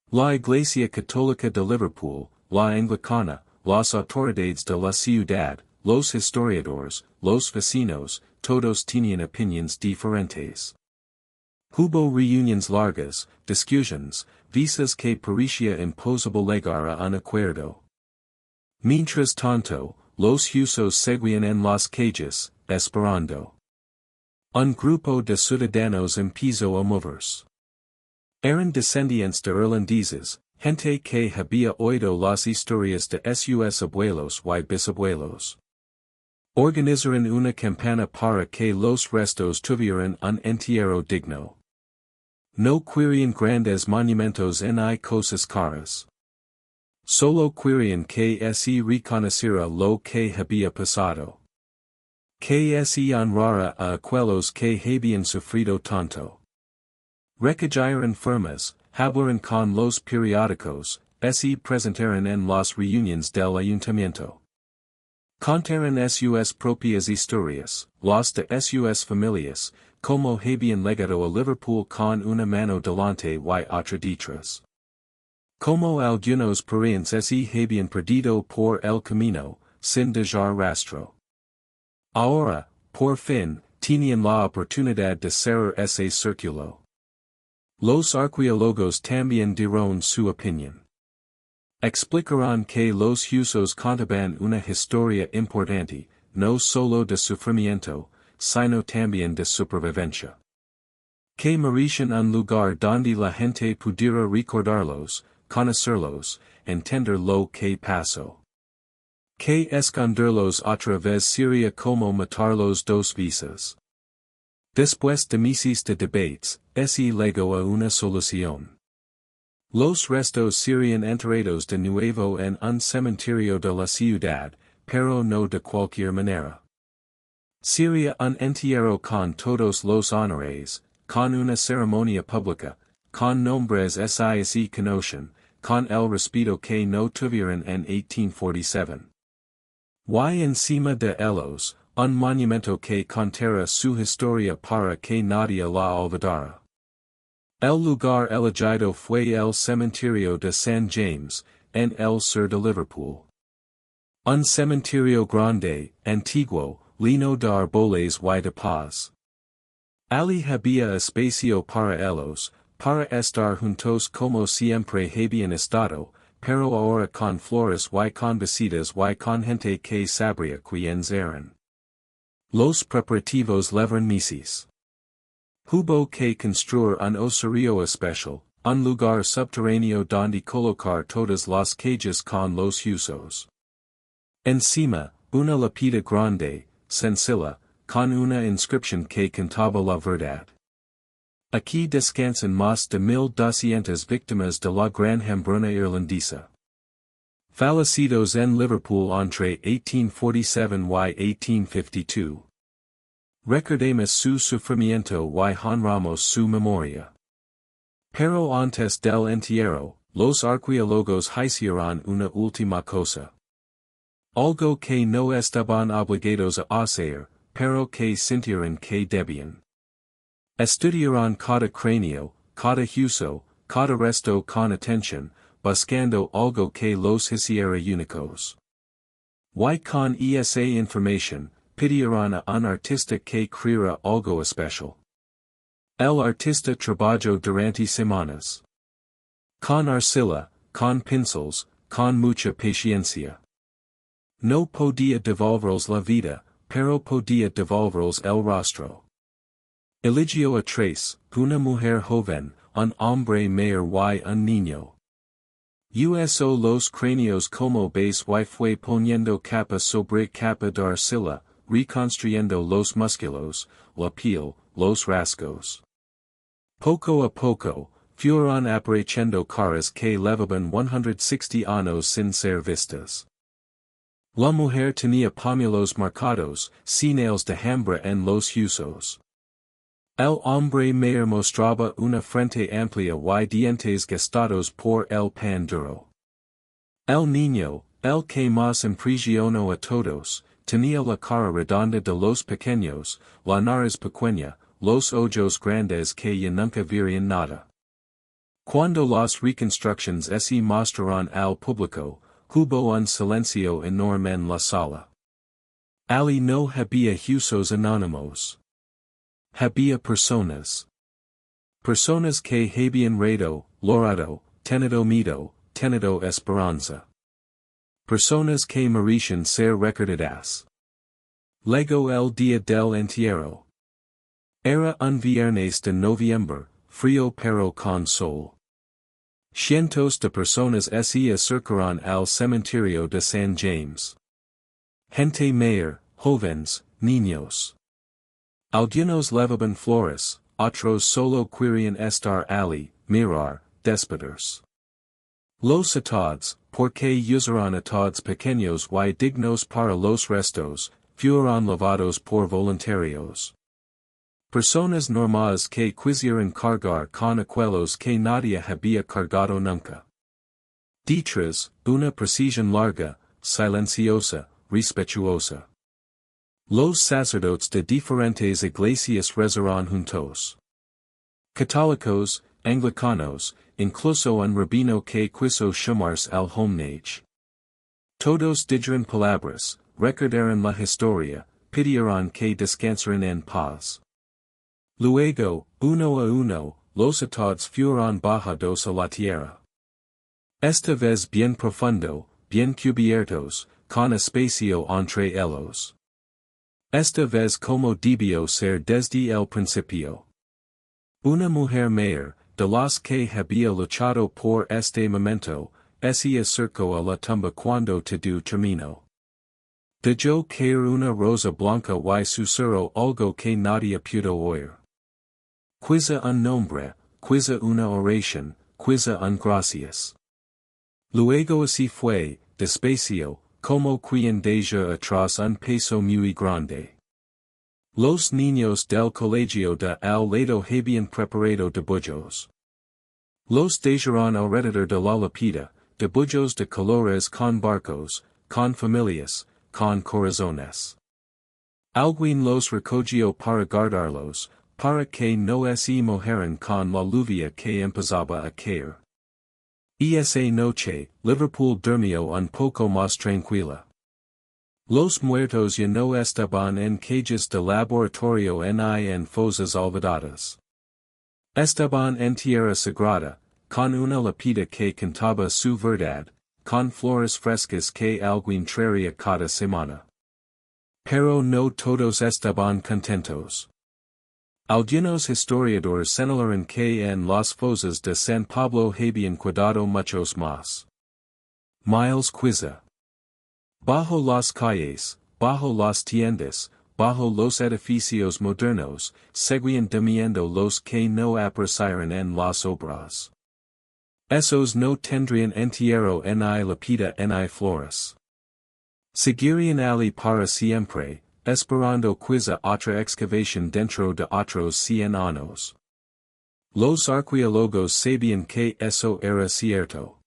La Iglesia Católica de Liverpool, la Anglicana, las autoridades de la ciudad, los historiadores, los vecinos, todos tenían opiniones diferentes. Hubo reuniones largas, discusiones, visas que parecía imposible llegar a un acuerdo. Mientras tanto, los usos seguían en las calles, esperando. Un grupo de ciudadanos empezó a moverse. Eran descendientes de irlandeses, gente que había oído las historias de sus abuelos y bisabuelos. Organizaron una campana para que los restos tuvieran un entierro digno. No querían grandes monumentos ni cosas caras. Solo querían que se reconociera lo que había pasado. Que se honrara a aquellos que habían sufrido tanto. Recayeron firmas, hablaron con los periódicos, se presentaron en las reuniones del ayuntamiento. Contaron sus propias historias, las de sus familias, como habían llegado a Liverpool con una mano delante y otra detrás. Como algunos parientes se habían perdido por el camino, sin dejar rastro. Ahora, por fin, tenían la oportunidad de cerrar ese círculo. Los arqueólogos también dieron su opinión. Explicaron que los usos contaban una historia importante, no solo de sufrimiento, sino también de supervivencia. Que merecían un lugar donde la gente pudiera recordarlos, conocerlos, entender lo que pasó. Que esconderlos otra vez sería como matarlos 2 veces. Después de meses de debates, se llegó a una solución. Los restos serían enterrados de nuevo en un cementerio de la ciudad, pero no de cualquier manera. Sería un entierro con todos los honores, con una ceremonia pública, con nombres se conocen, con el respeto que no tuvieron en 1847. Y encima de ellos, un monumento que contara su historia para que nadie la olvidara. El lugar elegido fue el cementerio de San James, en el sur de Liverpool. Un cementerio grande, antiguo, lleno de árboles y de paz. Ali había espacio para ellos, para estar juntos como siempre habían estado, pero ahora con flores y con visitas y con gente que sabría quiénes eran. Los preparativos levan meses. Hubo que construir un osario especial, un lugar subterráneo donde colocar todas las cajas con los huesos. Encima, una lápida grande, sencilla, con una inscripción que contaba la verdad. Aquí descansan más de 1200 víctimas de la gran hambruna irlandesa. Fallecidos en Liverpool entre 1847 y 1852. Recordemos su sufrimiento y honramos su memoria. Pero antes del entierro, los arqueólogos hicieron una última cosa. Algo que no estaban obligados a hacer, pero que sintieron que debían. Estudiaron cada cráneo, cada hueso, cada resto con atención, buscando algo que los hiciera únicos. Y con esa información, pidieron a un artista que creara algo especial. El artista trabajó durante semanas. Con arcilla, con pincels, con mucha paciencia. No podía devolverles la vida, pero podía devolverles el rostro. Eligió a tres, una mujer joven, un hombre mayor y un niño. Usó los cráneos como base y fue poniendo capa sobre capa de arcilla, reconstruyendo los músculos, la piel, los rasgos. Poco a poco, fueron apareciendo caras que levaban 160 años sin ser vistas. La mujer tenía pañuelos marcados, señales de hambre en los huesos. El hombre mayor mostraba una frente amplia y dientes gastados por el pan duro. El niño, el que más impresionó a todos, tenía la cara redonda de los pequeños, la nariz pequeña, los ojos grandes que ya nunca verían nada. Cuando las reconstrucciones se mostraron al público, hubo un silencio enorme en la sala. Ali no había huesos anónimos. Había personas. Personas que habían reído, llorado, tenido miedo, tenido esperanza. Personas que merecían ser recordadas. Llegó el día del entierro. Era un viernes de noviembre, frío pero con sol. Cientos de personas se acercaron al cementerio de San James. Gente mayor, jóvenes, niños. Algunos levaban flores, otros solo querían estar allí, mirar, despedirse. Los ataúdes, porque usaron ataúdes pequeños y dignos para los restos, fueron lavados por voluntarios. Personas normales que quisieran cargar con aquellos que nadie había cargado nunca. Detrás, una procesión larga, silenciosa, respetuosa. Los sacerdotes de diferentes iglesias rezaron juntos. Católicos, anglicanos, incluso un rabino que quiso llamarse al homenaje. Todos dijeron palabras, recordaron la historia, pidieron que descansaran en paz. Luego, uno a uno, los ataúdes fueron bajados a la tierra. Esta vez bien profundo, bien cubiertos, con espacio entre ellos. Esta vez como debió ser desde el principio. Una mujer mayor, de las que había luchado por este momento, se acercó a la tumba cuando todo terminó. Dejó caer una rosa blanca y susurró algo que nadie pudo oír. Quizá un nombre, quizá una oración, quizá un gracias. Luego así fue, despacio, como quien deja atrás un peso muy grande. Los niños del colegio de al lado habían preparado dibujos. Los dejaron alrededor de la lápida, dibujos de colores con barcos, con familias, con corazones. Alguien los recogió para guardarlos, para que no se mojeran con la lluvia que empezaba a caer. Esa noche, Liverpool durmió un poco más tranquila. Los muertos ya no estaban en cajas de laboratorio ni en fosas olvidadas. Estaban en tierra sagrada, con una lápida que cantaba su verdad, con flores frescas que alguien traía cada semana. Pero no todos estaban contentos. Algunos historiadores señalaron que en las fosas de San Pablo habían quedado muchos más. Miles Quiza. Bajo las calles, bajo las tiendas, bajo los edificios modernos, seguían durmiendo los que no aparecieron en las obras. Esos no tendrían entierro ni lápida ni flores. Seguirían allí para siempre, esperando quizá otra excavación dentro de otros 100 años. Los arqueólogos sabían que eso era cierto.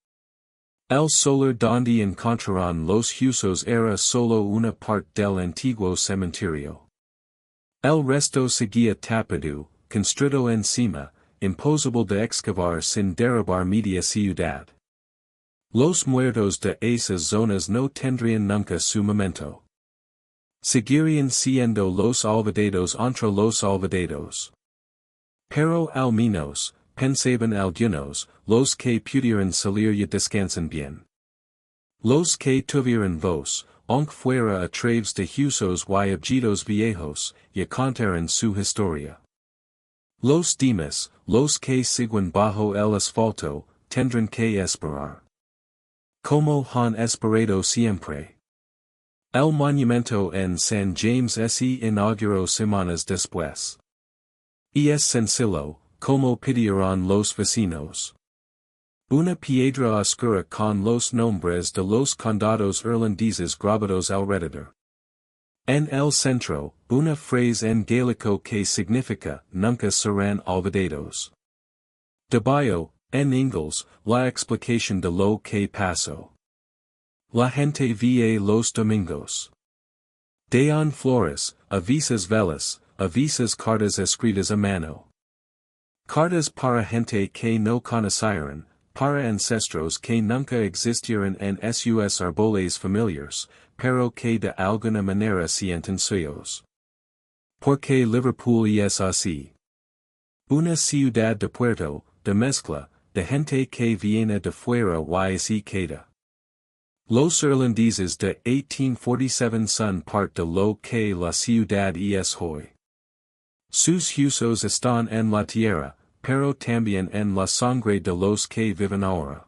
El solar donde encontraron los huesos era solo una parte del antiguo cementerio. El resto seguía tapado, construido encima, imposible de excavar sin derribar media ciudad. Los muertos de esas zonas no tendrían nunca su momento. Seguirían siendo los olvidados entre los olvidados. Pero al menos, pensaban algunos, los que pudieran salir ya descansan bien. Los que tuvieran voz, aunque fuera a través de huesos y objetos viejos, ya contaran su historia. Los demás, los que siguen bajo el asfalto, tendrán que esperar. Como han esperado siempre. El monumento en San James se inauguró semanas después. Y es sencillo, como pidieron los vecinos. Una piedra oscura con los nombres de los condados irlandeses grabados alrededor. En el centro, una frase en gaélico que significa nunca serán olvidados. Debajo, en inglés, la explicación de lo que pasó. La gente vie los domingos. Daon flores, avisas velas, avisas cartas escritas a mano. Cartas para gente que no conocieron, para ancestros que nunca existieron en sus árboles familiares, pero que de alguna manera sienten suyos. Porque Liverpool es así. Una ciudad de puerto, de mezcla, de gente que viene de fuera y se queda. Los irlandeses de 1847 son parte de lo que la ciudad es hoy. Sus huesos están en la tierra, pero también en la sangre de los que viven ahora.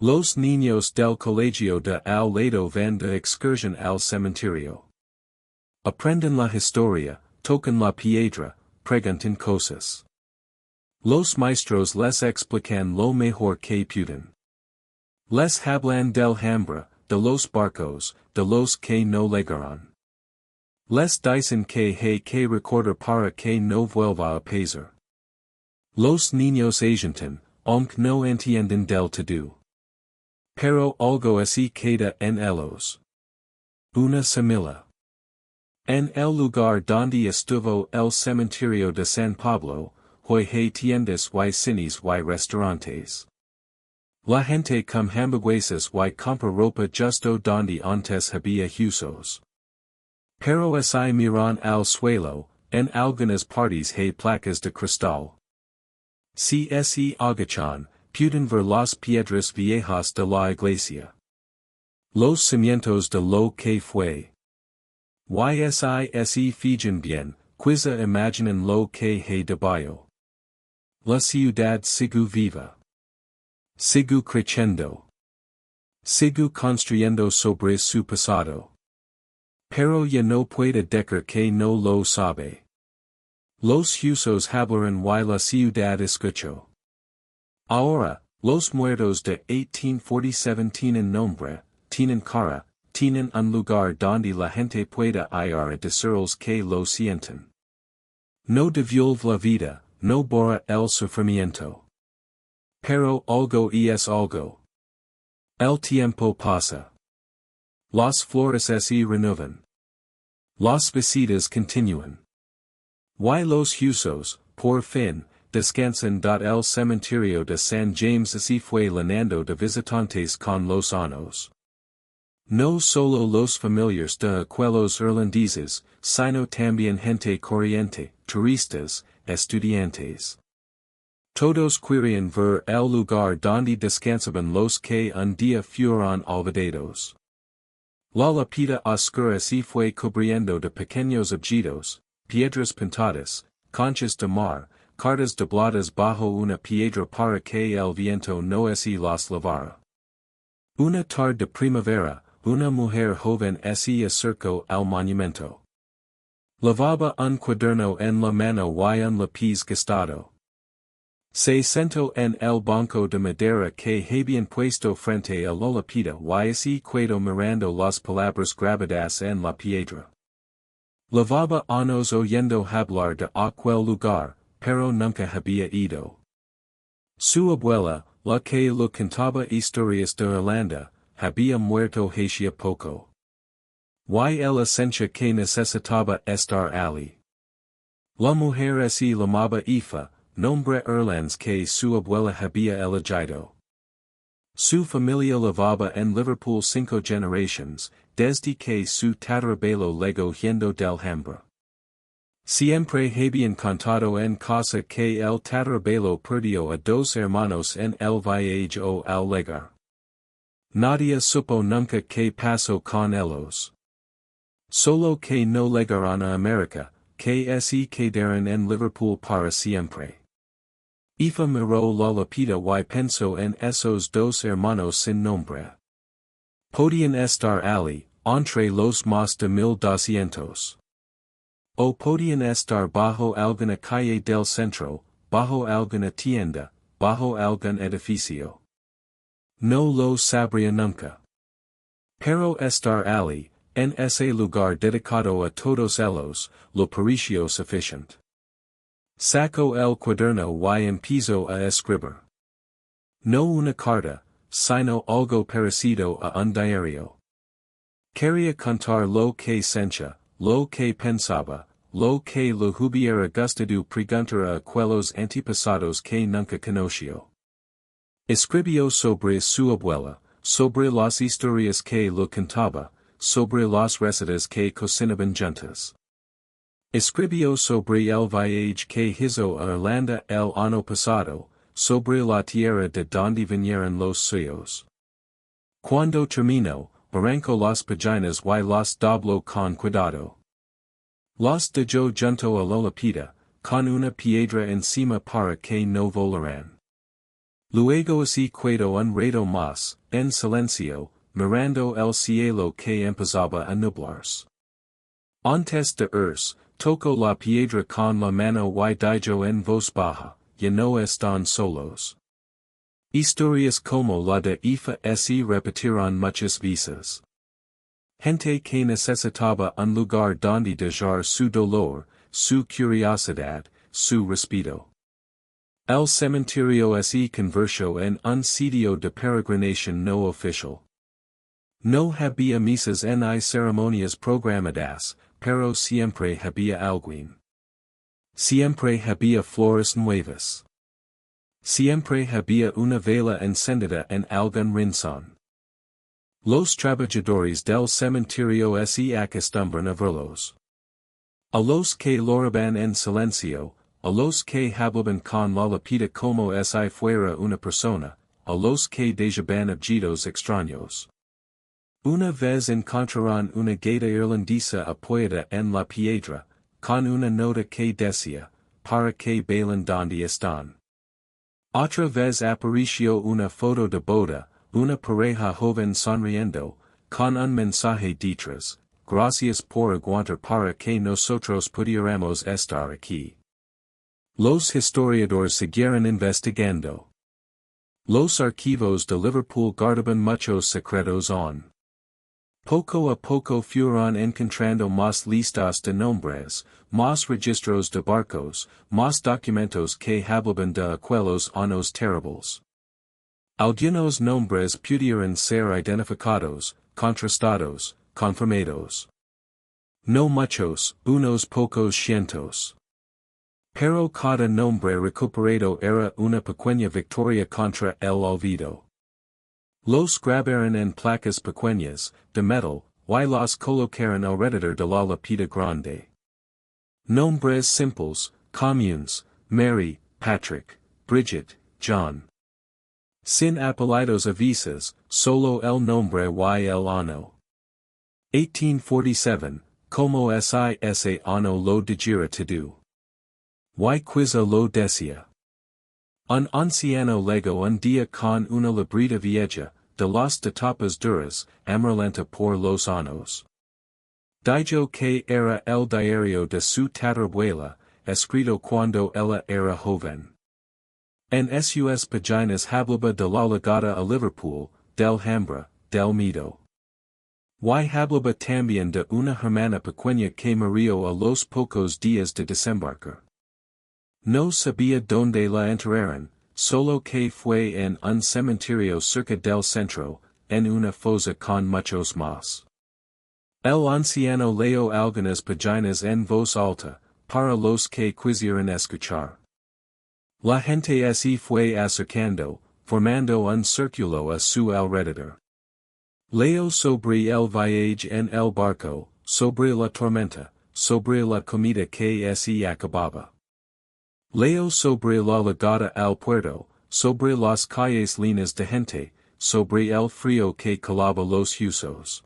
Los niños del colegio de al lado van de excursión al cementerio. Aprenden la historia, tocan la piedra, preguntan cosas. Los maestros les explican lo mejor que pueden. Les hablan del hambre, de los barcos, de los que no llegaron. Les dicen que hay que recordar para que no vuelva a pasar. Los niños asientan, aunque no entienden del todo. Pero algo así queda en ellos. Una semilla. En el lugar donde estuvo el cementerio de San Pablo, hoy hay tiendas y cines y restaurantes. La gente come hamburguesas y compra ropa justo donde antes había huesos. Pero así miran al suelo, en algunas partes hay placas de cristal. Si se agachan, pueden ver las piedras viejas de la iglesia. Los cimientos de lo que fue. Se fijan bien, quizá imaginan lo que hay debajo. La ciudad sigue viva. Sigue creciendo. Sigue construyendo sobre su pasado. Pero ya no puede decir que no lo sabe. Los huesos hablaron y la ciudad escuchó. Ahora, los muertos de 1847 tienen nombre, tienen cara, tienen un lugar donde la gente pueda ir a decirles que lo sienten. No devuelve la vida, no borra el sufrimiento. Pero algo es algo. El tiempo pasa. Las flores se renuevan. Las visitas continúan. Y los huesos, por fin, descansan. El cementerio de San James se fue llenando de visitantes con los años. No solo los familiares de aquellos irlandeses, sino también gente corriente, turistas, estudiantes. Todos querían ver el lugar donde descansaban los que un día fueron olvidados. La lápida oscura se fue cubriendo de pequeños objetos, piedras pintadas, conchas de mar, cartas dobladas bajo una piedra para que el viento no se las lavara. Una tarde de primavera, una mujer joven se acercó al monumento. Lavaba un cuaderno en la mano y un lápiz gastado. Se sentó en el banco de madera que habían puesto frente a la lápida y se quedó mirando las palabras grabadas en la piedra. Lavaba años oyendo hablar de aquel lugar, pero nunca había ido. Su abuela, la que lo contaba historias de Irlanda, había muerto hacía poco. Y ella sentía que necesitaba estar allí. La mujer se llamaba Aoife, nombre irlandés que su abuela había elegido. Su familia vivaba en Liverpool 5 generaciones, desde que su tatarabuelo legó yendo del Hambra. Siempre habían contado en casa que el tatarabuelo perdió a 2 hermanos en el viaje al legar. Nadie supo nunca qué pasó con ellos. Solo que no llegaron a América, que se quedaron en Liverpool para siempre. Aoife miró la lápida y pensó en esos 2 hermanos sin nombre. Podían estar allí, entre los más de 1200. O podían estar bajo alguna calle del centro, bajo alguna tienda, bajo algún edificio. No lo sabría nunca. Pero estar allí, en ese lugar dedicado a todos ellos, lo pareció suficiente. Sacó el cuaderno y empezó a escribir. No una carta, sino algo parecido a un diario. Quería contar lo que sentía, lo que pensaba, lo que lo hubiera gustado preguntar a aquellos antepasados que nunca conoció. Escribió sobre su abuela, sobre las historias que lo contaba, sobre las recetas que cocinaban juntas. Escribió sobre el viaje que hizo a Irlanda el año pasado, sobre la tierra de donde vinieron los suyos. Cuando terminó, arrancó las páginas y las dobló con cuidado. Las dejó junto a la lápida, con una piedra encima para que no volaran. Luego se quedó un rato más, en silencio, mirando el cielo que empezaba a nublarse. Antes de irse, tocó la piedra con la mano y dijo en voz baja, ya no están solos. Historias como la de Aoife se repetirán muchas veces. Gente que necesitaba un lugar donde dejar su dolor, su curiosidad, su respeto. El cementerio se convirtió en un sitio de peregrinación no oficial. No había misas ni ceremonias programadas, pero siempre había alguien. Siempre había flores nuevas. Siempre había una vela encendida en algún rincón. Los trabajadores del cementerio se acostumbran a verlos. A los que lloraban en silencio, a los que hablaban con la lápida como si fuera una persona, a los que dejaban objetos extraños. Una vez encontraron una gaita irlandesa apoyada en la piedra, con una nota que decía, para que bailen donde están. Otra vez apareció una foto de boda, una pareja joven sonriendo, con un mensaje detrás, gracias por aguantar para que nosotros pudiéramos estar aquí. Los historiadores siguieron investigando. Los archivos de Liverpool guardaban muchos secretos aún. Poco a poco fueron encontrando más listas de nombres, más registros de barcos, más documentos que hablaban de aquellos años terribles. Algunos nombres pudieron ser identificados, contrastados, confirmados. No muchos, unos pocos cientos. Pero cada nombre recuperado era una pequeña victoria contra el olvido. Los grabaron en placas pequeñas, de metal, y los colocaron alrededor de la lápida grande. Nombres simples, communes, Mary, Patrick, Bridget, John. Sin apellidos avisas, solo el nombre y el año. 1847, como si ese año lo dijera todo. Y quizá lo decía. Un anciano llegó un día con una libreta vieja, de las de tapas duras, amarillenta por los años. Dijo que era el diario de su tatarabuela, escrito cuando ella era joven. En sus páginas hablaba de la llegada a Liverpool, del hambre, del miedo. Y hablaba también de una hermana pequeña que murió a los pocos días de desembarcar. No sabía dónde la enterraron, solo que fue en un cementerio cerca del centro, en una fosa con muchos más. El anciano leyó algunas páginas en voz alta, para los que quisieran escuchar. La gente se fue acercando, formando un círculo a su alrededor. Leyó sobre el viaje en el barco, sobre la tormenta, sobre la comida que se acababa. Leo sobre la llegada al puerto, sobre las calles llenas de gente, sobre el frío que calaba los huesos.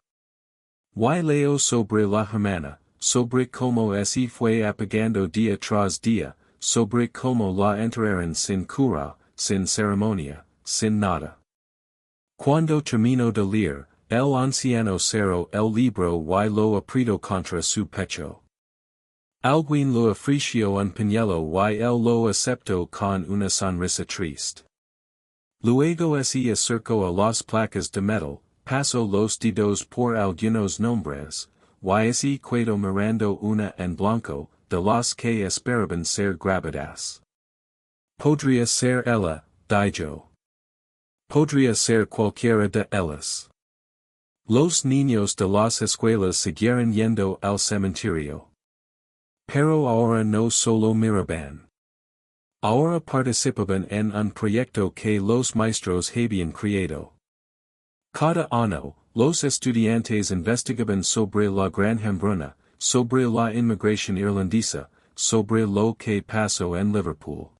Y leo sobre la hermana, sobre cómo se fue apagando día tras día, sobre cómo la enterraron sin cura, sin ceremonia, sin nada. Cuando terminó de leer, el anciano cerró el libro y lo apretó contra su pecho. Alguien lo ofreció un pañuelo y él lo aceptó con una sonrisa triste. Luego se acercó a las placas de metal, pasó los dedos por algunos nombres, y se quedó mirando una en blanco, de las que esperaban ser grabadas. Podría ser ella, dijo. Podría ser cualquiera de ellas. Los niños de las escuelas siguieron yendo al cementerio. Pero ahora no solo miraban. Ahora participaban en un proyecto que los maestros habían creado. Cada año, los estudiantes investigaban sobre la Gran Hambruna, sobre la inmigración irlandesa, sobre lo que pasó en Liverpool.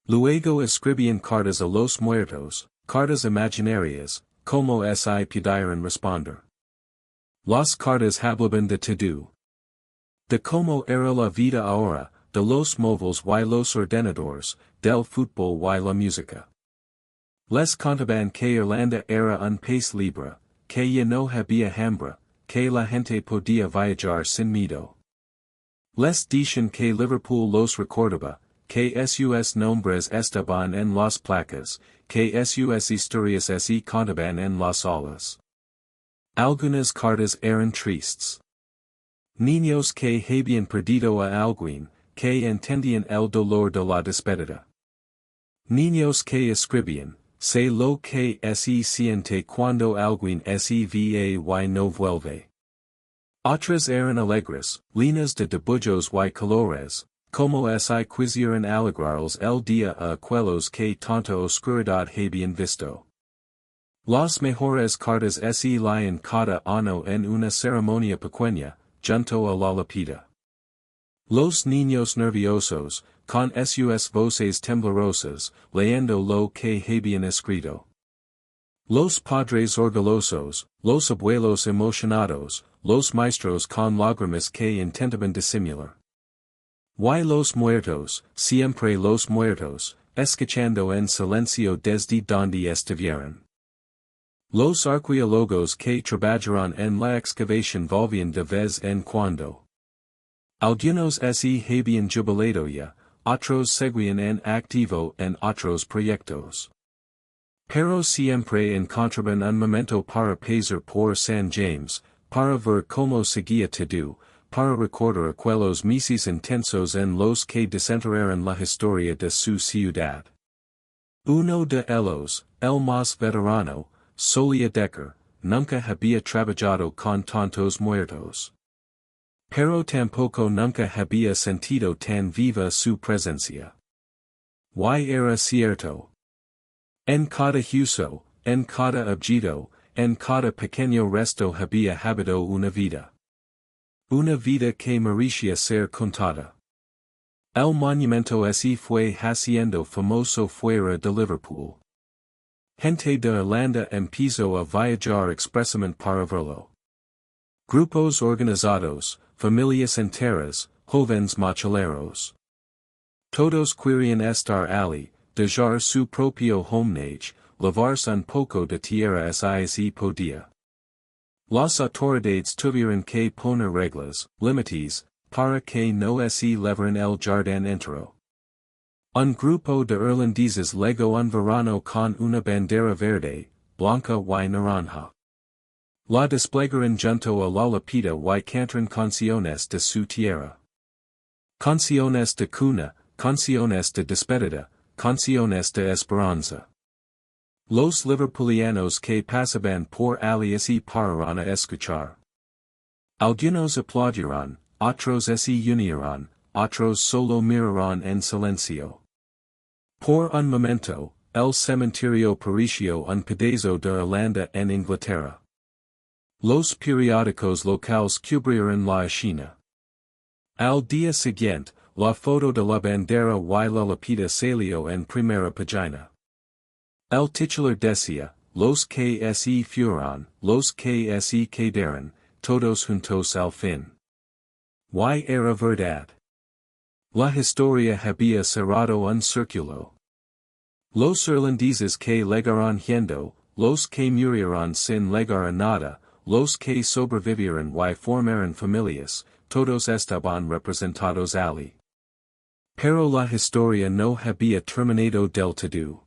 Luego escribían cartas a los muertos, cartas imaginarias, como si pudieran responder. Las cartas hablaban de todo. De cómo era la vida ahora, de los móviles y los ordenadores, del fútbol y la música. Les contaban que Irlanda era un país libre, que ya no había hambre, que la gente podía viajar sin miedo. Les decían que Liverpool los recordaba, que sus nombres estaban en las placas, que sus historias se contaban en las aulas. Algunas cartas eran tristes. Niños que habían perdido a alguien, que entendían el dolor de la despedida. Niños que escribían, sé lo que se siente cuando alguien se va y no vuelve. Otras eran alegres, llenas de dibujos y colores, como si quisieran alegrarles el día a aquellos que tanta oscuridad habían visto. Las mejores cartas se leían cada año en una ceremonia pequeña, junto a la lápida. Los niños nerviosos, con sus voces temblorosas, leyendo lo que habían escrito. Los padres orgullosos, los abuelos emocionados, los maestros con lágrimas que intentaban disimular. Y los muertos, siempre los muertos, escuchando en silencio desde donde estuvieran. Los arqueólogos que trabajaron en la excavación volvían de vez en cuando. Algunos se habían jubilado ya, otros seguían en activo en otros proyectos. Pero siempre encontraban un momento para pasar por San James, para ver cómo seguía todo, para recordar aquellos meses intensos en los que desenterraron la historia de su ciudad. Uno de ellos, el más veterano, solía decir, nunca había trabajado con tantos muertos. Pero tampoco nunca había sentido tan viva su presencia. Y era cierto. En cada huso, en cada objeto, en cada pequeño resto había habitado una vida. Una vida que merecía ser contada. El monumento ese fue haciendo famoso fuera de Liverpool. Gente de Irlanda empezó a viajar expresamente para verlo. Grupos organizados, familias enteras, jóvenes mochileros. Todos querían estar allí, dejar su propio homenaje, lavarse un poco de tierra si podía. Las autoridades tuvieron que poner reglas, límites, para que no se levaran el jardín entero. Un grupo de irlandeses llegó un verano con una bandera verde, blanca y naranja. La desplegaron junto a la lapida y cantaron canciones de su tierra. Canciones de cuna, canciones de despedida, canciones de esperanza. Los liverpulianos que pasaban por allí se pararon a escuchar. Algunos aplaudieron, otros se unieron, otros solo miraron en silencio. Por un momento, el cementerio pareció un pedazo de Irlanda en Inglaterra. Los periódicos locales cubrieron la escena. Al día siguiente, la foto de la bandera y la lápida salió en primera página. El titular decía, los que se fueron, los que se quedaron, todos juntos al fin. Y era verdad. La historia había cerrado un círculo. Los irlandeses que llegaron yendo, los que murieron sin llegar a nada, los que sobrevivieron y formaron familias, todos estaban representados allí. Pero la historia no había terminado del todo.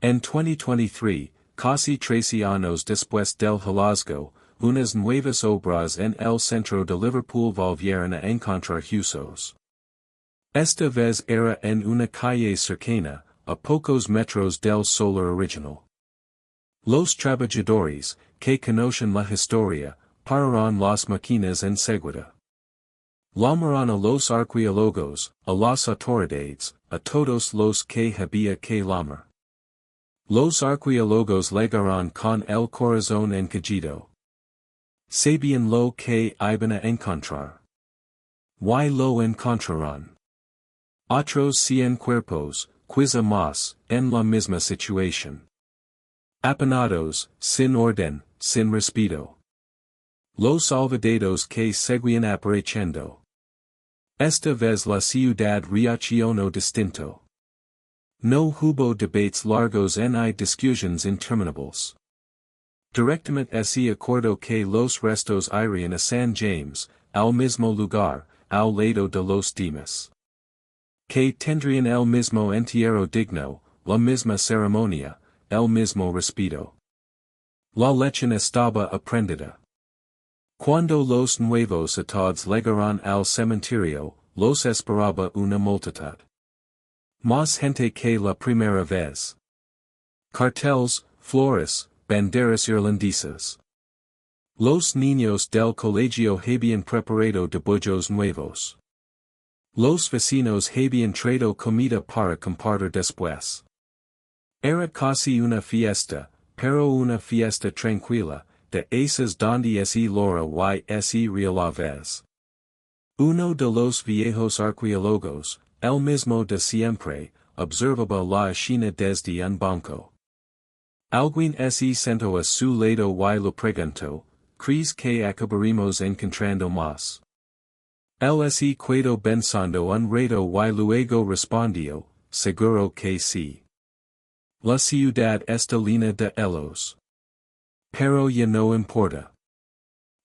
En 2023, casi 13 años después del hallazgo, unas nuevas obras en el centro de Liverpool volvieron a encontrar huesos. Esta vez era en una calle cercana, a pocos metros del solar original. Los trabajadores, que conocen la historia, pararon las máquinas enseguida. Llamaron a los arqueólogos, a las autoridades, a todos los que había que llamar. Los arqueólogos llegaron con el corazón encogido. Sabían lo que iban a encontrar. Y lo encontraron. Otros 100 cuerpos, quizá más, en la misma situación. Apanados, sin orden, sin respeto. Los olvidados que seguían apareciendo. Esta vez la ciudad reaccionó distinto. No hubo debates largos ni discusiones interminables. Directamente se acordó que los restos irían a San James, al mismo lugar, al lado de los demás. Que tendrían el mismo entierro digno, la misma ceremonia, el mismo respeto. La lección estaba aprendida. Cuando los nuevos ataúdes llegaron al cementerio, los esperaba una multitud. Más gente que la primera vez. Carteles, flores, banderas irlandesas. Los niños del colegio habían preparado dibujos nuevos. Los vecinos habían traído comida para compartir después. Era casi una fiesta, pero una fiesta tranquila, de esas donde se lora y se ríe la vez. Uno de los viejos arqueólogos, el mismo de siempre, observaba la escena desde un banco. Alguien se sentó a su lado y lo preguntó, ¿crees que acabaremos encontrando más? Él se quedó pensando un rato y luego respondió, seguro que sí. La ciudad está llena de ellos. Pero ya no importa.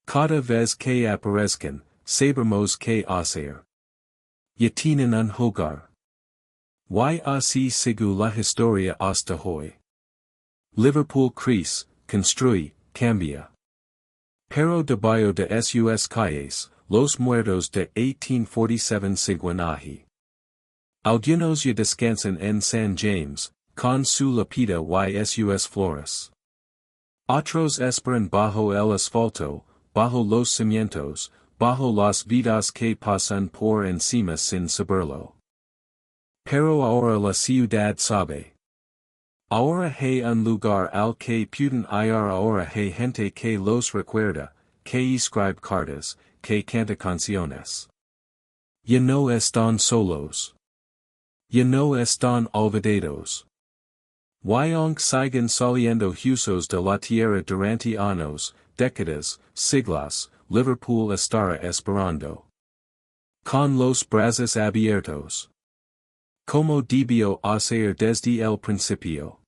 Cada vez que aparezcan, sabremos qué hacer. Ya tienen un hogar. Y así sigue la historia hasta hoy. Liverpool crece, construye, cambia. Pero debajo de sus calles, los muertos de 1847 siguen allí. Algunos ya descansan en San James, con su lápida y sus flores. Otros esperan bajo el asfalto, bajo los cimientos, bajo las vidas que pasan por encima sin saberlo. Pero ahora la ciudad sabe. Ahora hay un lugar al que pueden ir ahora hay gente que los recuerda, que escribe cartas, que canta canciones. Ya no están solos. Ya no están olvidados. Wyong siguen saliendo huesos de la tierra durante años, décadas, siglos, Liverpool estará esperando. Con los brazos abiertos. Como debió hacer desde el principio.